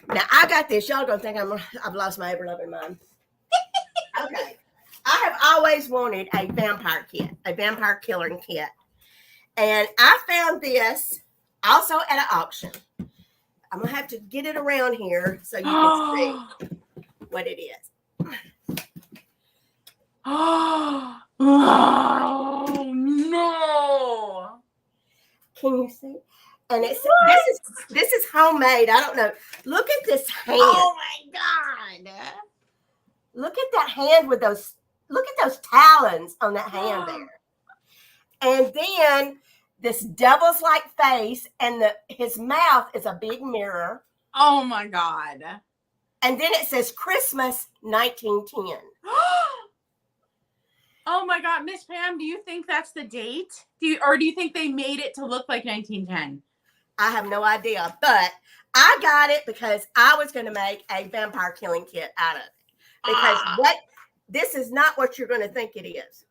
now I got this. Y'all gonna think I've lost my ever-loving mind. Okay. I have always wanted a vampire kit, a vampire killing kit. And I found this also at an auction. I'm gonna have to get it around here so you can see what it is. Oh no! Can you see? And it's this is homemade. I don't know. Look at this hand. Oh my god! Look at that hand with those. Look at those talons on that hand there. And then this devil's like face, and his mouth is a big mirror. Oh my god! And then it says Christmas 1910. Oh my god, Miss Pam, do you think that's the date? Do you think they made it to look like 1910? I have no idea, but I got it because I was going to make a vampire killing kit out of it. Because this is not what you're going to think it is.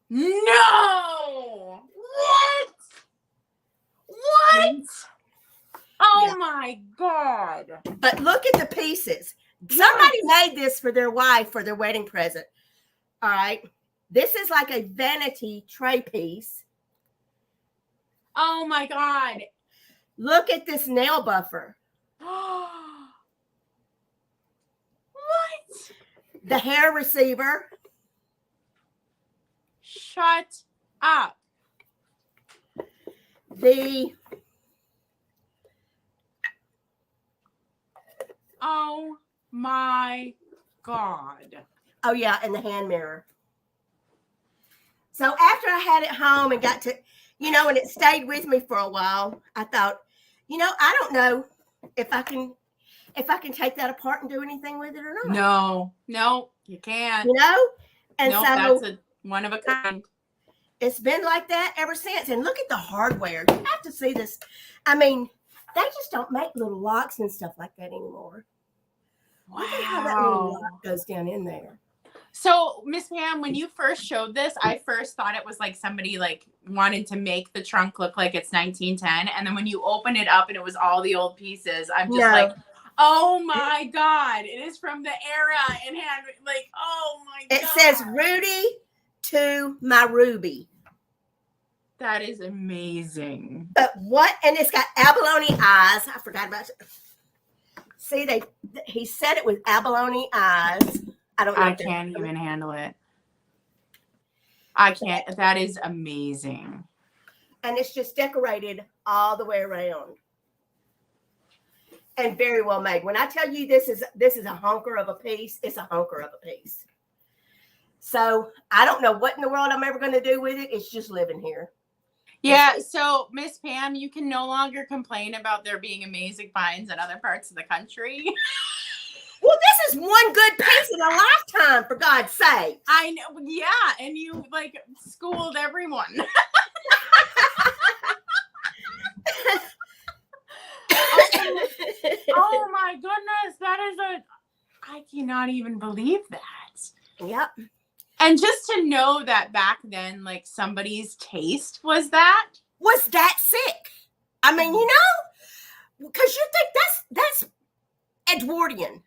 No! What? Oh my god. But look at the pieces. Somebody made this for their wife for their wedding present. All right. This is like a vanity tray piece. Oh my god. Look at this nail buffer. What? The hair receiver. Shut up. Oh my God. Oh yeah, and the hand mirror. So after I had it home and got to, and it stayed with me for a while, I thought, I don't know if I can take that apart and do anything with it or not. No, you can't. And no, so that's one of a kind. It's been like that ever since. And look at the hardware. You have to see this. I mean, they just don't make little locks and stuff like that anymore. Wow. Look at how that little lock goes down in there. So, Miss Pam, when you first showed this, I first thought it was like somebody like wanted to make the trunk look like it's 1910. And then when you open it up and it was all the old pieces, I'm just like, oh my God, it is from the era and hand, like, oh my God. It says Rudy to my Ruby. That is amazing. But what? And it's got abalone eyes. I forgot about it. See, he said it with abalone eyes. I don't know. I can't even handle it. I can't. That is amazing. And it's just decorated all the way around. And very well made. When I tell you this is a hunker of a piece, it's a hunker of a piece. So I don't know what in the world I'm ever going to do with it. It's just living here. Yeah. So Miss Pam, you can no longer complain about there being amazing finds in other parts of the country. Well, this is one good piece in a lifetime, for God's sake. I know. Yeah. And you like schooled everyone. Oh my goodness. I cannot even believe that. Yep. And just to know that back then, like somebody's taste was that sick. I mean, because you think that's Edwardian.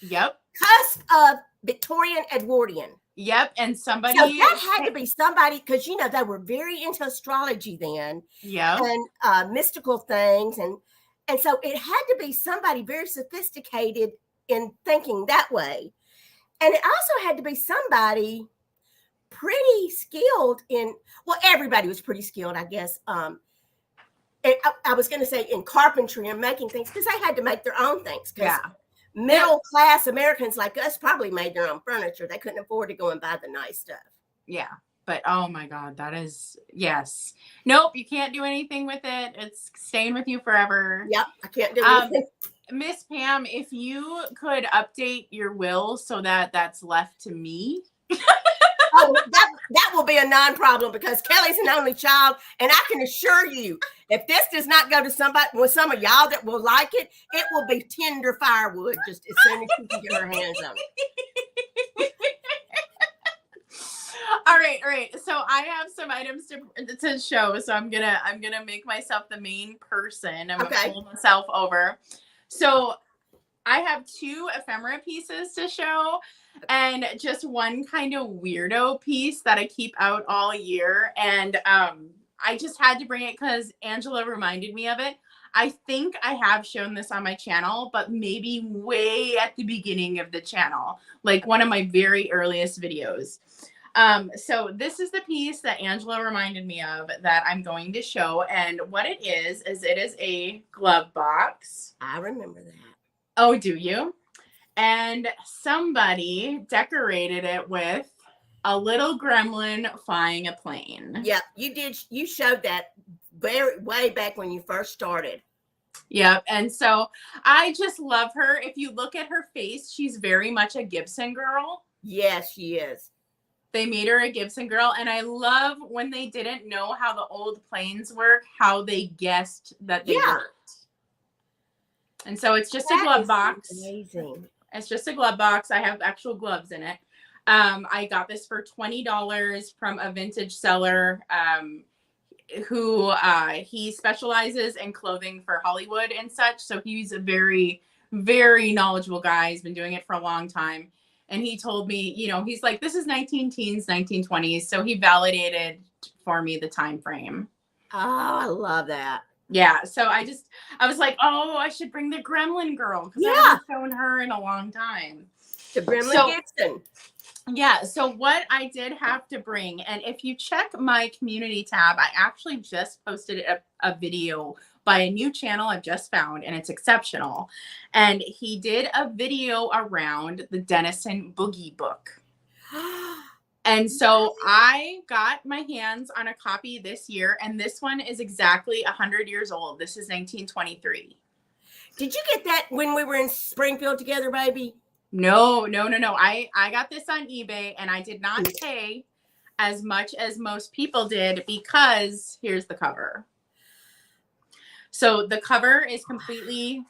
Yep. Cusp of Victorian Edwardian. Yep. And somebody. So that had to be somebody, because, they were very into astrology then. Yeah. And mystical things. And so it had to be somebody very sophisticated in thinking that way. And it also had to be somebody pretty skilled everybody was pretty skilled, I guess. I was going to say in carpentry and making things, because they had to make their own things. Yeah. Middle class Americans like us probably made their own furniture. They couldn't afford to go and buy the nice stuff. Yeah. But oh my God, that is, yes. Nope, you can't do anything with it. It's staying with you forever. Yep, I can't do anything. Miss Pam, if you could update your will so that that's left to me. Oh, that will be a non-problem, because Kelly's an only child, and I can assure you, if this does not go to somebody, with some of y'all that will like it, it will be tender firewood just as soon as she can get her hands on it. All right. So I have some items to show. So I'm gonna make myself the main person. I'm gonna pull myself over. So I have 2 ephemera pieces to show, and just one kind of weirdo piece that I keep out all year. And I just had to bring it because Angela reminded me of it. I think I have shown this on my channel, but maybe way at the beginning of the channel, like one of my very earliest videos. So this is the piece that Angela reminded me of that I'm going to show. And what it is a glove box. I remember that. Oh, do you? And somebody decorated it with a little gremlin flying a plane. Yeah, you did. You showed that way back when you first started. Yep. And so I just love her. If you look at her face, she's very much a Gibson girl. Yes, she is. They made her a Gibson girl. And I love when they didn't know how the old planes work, how they guessed that they worked. And so it's just a glove box. Amazing. It's just a glove box. I have actual gloves in it. I got this for $20 from a vintage seller who he specializes in clothing for Hollywood and such. So he's a very, very knowledgeable guy. He's been doing it for a long time. And he told me, he's like, this is 19 teens, 1920s. So he validated for me the time frame. Oh, I love that. Yeah, so I was like, oh, I should bring the Gremlin girl because I haven't shown her in a long time. The Gremlin Gibson. Yeah, so what I did have to bring, and if you check my community tab, I actually just posted a video by a new channel I've just found, and it's exceptional. And he did a video around the Dennison Boogie book. And so I got my hands on a copy this year, and this one is exactly 100 years old. This is 1923. Did you get that when we were in Springfield together, baby? No. I got this on eBay, and I did not pay as much as most people did because here's the cover. So the cover is completely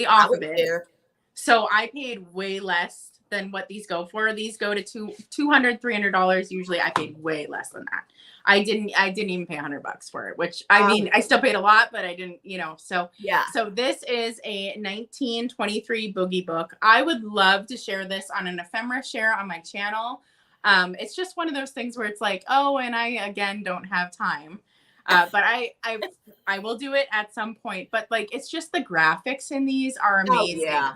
off of it. So I paid way less than what these go for. These go to $200, $300. Usually I paid way less than that. I didn't even pay $100 for it, which I mean, I still paid a lot, but I didn't, so yeah. So this is a 1923 boogie book. I would love to share this on an ephemera share on my channel. It's just one of those things where it's like, oh, and I, again, don't have time. But I will do it at some point, but like, it's just the graphics in these are amazing. Oh, yeah.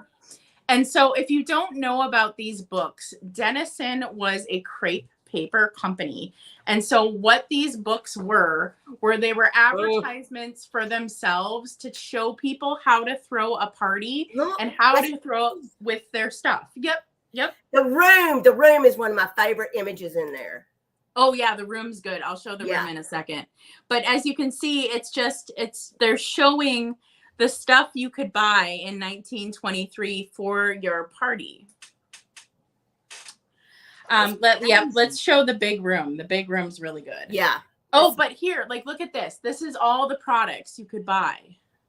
And so if you don't know about these books, Dennison was a crepe paper company. And so what these books were they were advertisements for themselves to show people how to throw a party and how to throw with their stuff. Yep. The room is one of my favorite images in there. Oh yeah, the room's good. I'll show the room in a second. But as you can see, they're showing the stuff you could buy in 1923 for your party. Let's show the big room. The big room's really good. Yeah. Oh, but here, like, look at this. This is all the products you could buy.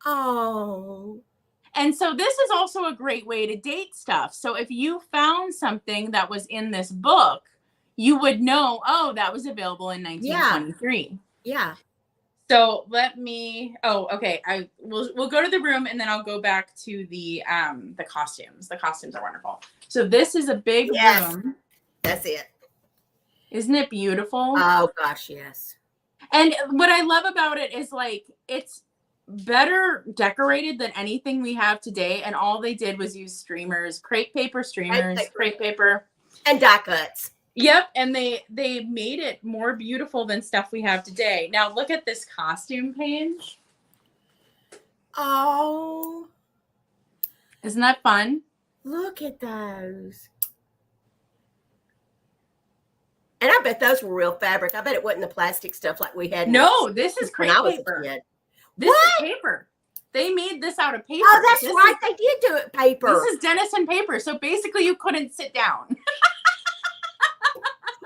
Oh. And so this is also a great way to date stuff. So if you found something that was in this book, you would know, oh, that was available in 1923. Yeah. So okay. We'll go to the room and then I'll go back to the costumes. The costumes are wonderful. So this is a big room. That's it. Isn't it beautiful? Oh gosh, yes. And what I love about it is like it's better decorated than anything we have today. And all they did was use streamers, crepe paper streamers, crepe paper, and die cuts. Yep, and they made it more beautiful than stuff we have today. Now look at this costume page. Oh. Isn't that fun? Look at those. And I bet those were real fabric. I bet it wasn't the plastic stuff like we had. No, this is crepe paper. This is paper. They made this out of paper. Oh, that's right. They did do it paper. This is Dennison paper. So basically you couldn't sit down.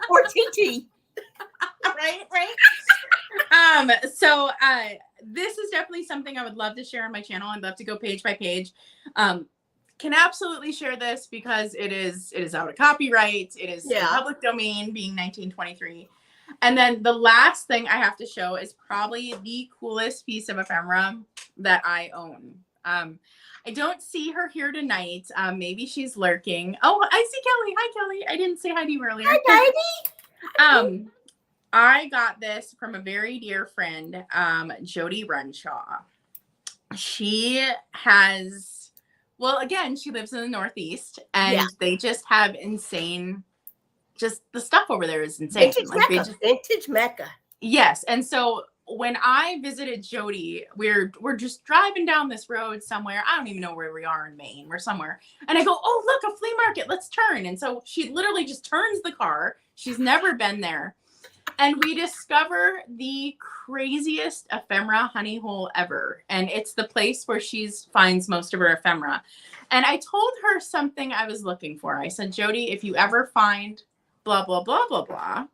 Or TT. right. So this is definitely something I would love to share on my channel. I'd love to go page by page. Can absolutely share this because it is out of copyright. It is public domain, being 1923. And then the last thing I have to show is probably the coolest piece of ephemera that I own. I don't see her here tonight. Maybe she's lurking. Oh, I see Kelly. Hi, Kelly. I didn't say hi to you earlier. Hi, baby. I got this from a very dear friend, Jody Runshaw. She has, again, she lives in the Northeast, and they just have insane, just the stuff over there is insane. Vintage Mecca. Yes, and so when I visited Jody, we're just driving down this road somewhere. I don't even know where we are in Maine. We're somewhere. And I go, oh, look, a flea market. Let's turn. And so she literally just turns the car. She's never been there. And we discover the craziest ephemera honey hole ever. And it's the place where she finds most of her ephemera. And I told her something I was looking for. I said, Jody, if you ever find blah, blah, blah, blah, blah,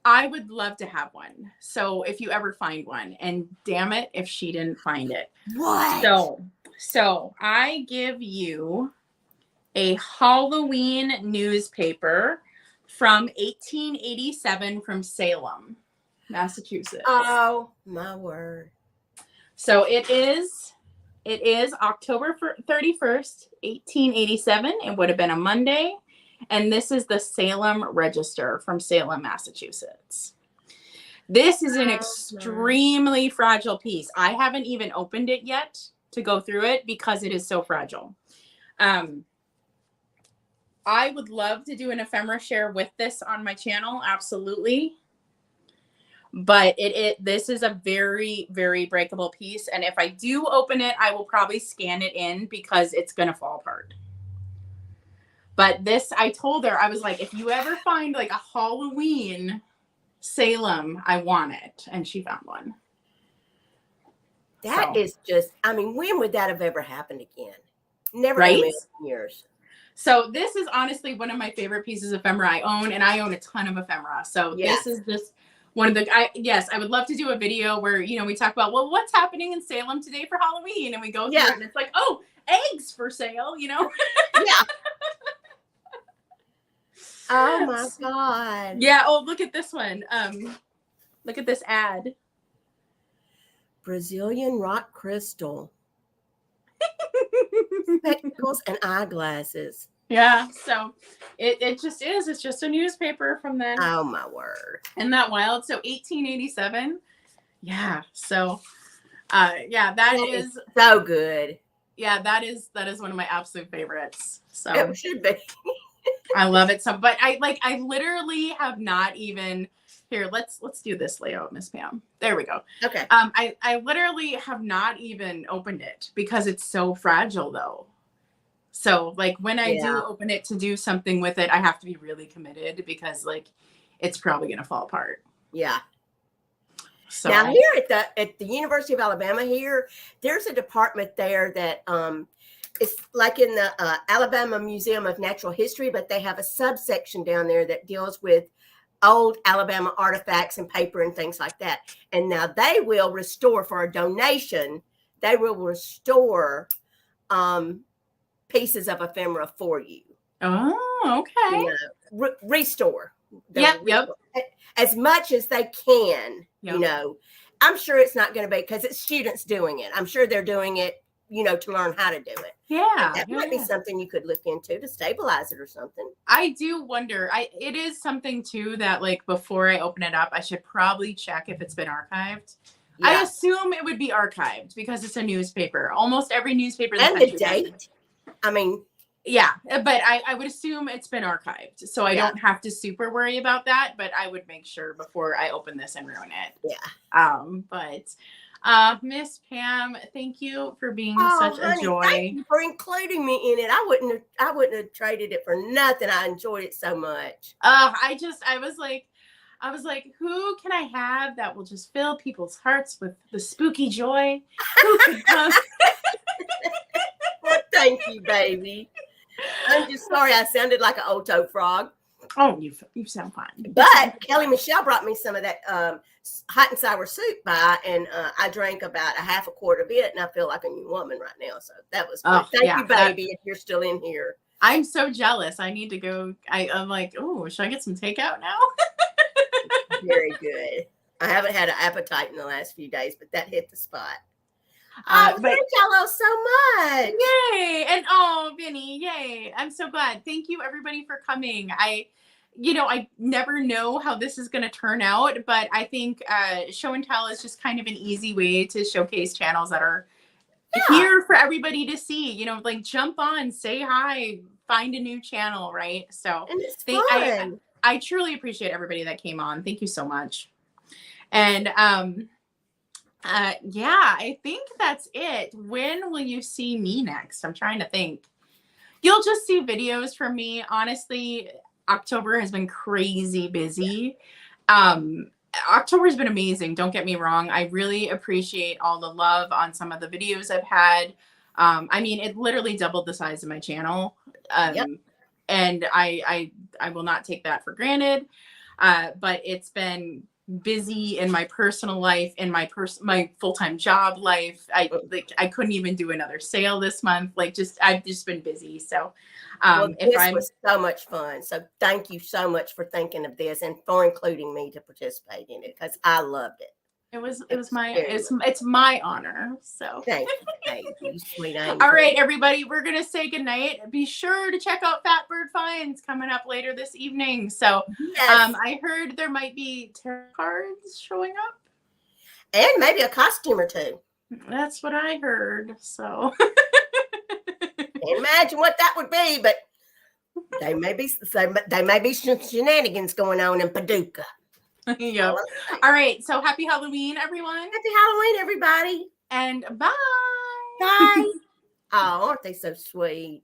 I would love to have one. So if you ever find one, and damn it, if she didn't find it. What? So I give you a Halloween newspaper from 1887 from Salem, Massachusetts. Oh my word. So it is October 31st, 1887. It would have been a Monday. And this is the Salem Register from Salem, Massachusetts. This is an extremely fragile piece. I haven't even opened it yet to go through it because it is so fragile. I would love to do an ephemera share with this on my channel, absolutely. But this is a very, very breakable piece. And if I do open it, I will probably scan it in because it's going to fall apart. But this, I told her, I was like, if you ever find like a Halloween Salem, I want it. And she found one. That is just, I mean, when would that have ever happened again? Never right? in a million years. So this is honestly one of my favorite pieces of ephemera I own, and I own a ton of ephemera. So this is just one of the, yes, I would love to do a video where, you know, we talk about, well, what's happening in Salem today for Halloween? And we go through it and it's like, oh, eggs for sale, you know? Yeah. Oh my God. Yeah. Oh, look at this one. Look at this ad. Brazilian rock crystal. Spectacles and eyeglasses. Yeah. So it just is. It's just a newspaper from then. Oh my word. Isn't that wild? So 1887. Yeah. So yeah, that is so good. Yeah, that is one of my absolute favorites. So it should be. I love it so, but I literally have not even here. Let's do this layout, Miss Pam. There we go. Okay. I literally have not even opened it because it's so fragile though. So like when I do open it to do something with it, I have to be really committed because like it's probably gonna fall apart. Yeah. So now here at the University of Alabama here, there's a department there that it's like in the Alabama Museum of Natural History, but they have a subsection down there that deals with old Alabama artifacts and paper and things like that. And now they will restore for a donation. They will restore pieces of ephemera for you. Oh, okay. You know, restore. Yep. As much as they can, you know. I'm sure it's not going to be because it's students doing it. I'm sure they're doing it, you know, to learn how to do it. Yeah. That might be something you could look into to stabilize it or something. I do wonder. It is something too that like before I open it up, I should probably check if it's been archived. Yeah. I assume it would be archived because it's a newspaper. Almost every newspaper. And the date. I mean. Yeah, but I would assume it's been archived. So I don't have to super worry about that, but I would make sure before I open this and ruin it. Yeah. But Miss Pam, thank you for being such a joy. Thank you for including me in it. I wouldn't have traded it for nothing. I enjoyed it so much. I was like, who can I have that will just fill people's hearts with the spooky joy? Who could come? Well, thank you, baby. I'm just sorry I sounded like an old toad frog. Oh, you sound fine. But Kelly Michelle brought me some of that hot and sour soup by, and I drank about a half a quart of it, and I feel like a new woman right now. So that was good. Thank you, baby, if you're still in here. I'm so jealous. I need to go. I'm like, oh, should I get some takeout now? Very good. I haven't had an appetite in the last few days, but that hit the spot. Thank y'all so much. Yay. And Vinny, yay. I'm so glad. Thank you everybody for coming. I never know how this is going to turn out, but I think show and tell is just kind of an easy way to showcase channels that are here for everybody to see, you know, like jump on, say hi, find a new channel. Right. So and it's fun. I truly appreciate everybody that came on. Thank you so much. And, I think that's it. When will you see me next? I'm trying to think. You'll just see videos from me. Honestly, October has been crazy busy. October has been amazing. Don't get me wrong. I really appreciate all the love on some of the videos I've had. I mean, it literally doubled the size of my channel. And I will not take that for granted. But it's been busy in my personal life, in my full-time job life. I couldn't even do another sale this month. I've just been busy. So this was so much fun. So thank you so much for thinking of this and for including me to participate in it because I loved it. It's my honor. So thank you, sweet angel. All right, everybody, we're gonna say goodnight. Be sure to check out Fatbird Finds coming up later this evening. So I heard there might be tarot cards showing up. And maybe a costume or two. That's what I heard. So can't imagine what that would be, but They may be some shenanigans going on in Paducah. Yep. All right. So happy Halloween, everyone. Happy Halloween, everybody. And bye. Bye. Oh, aren't they so sweet?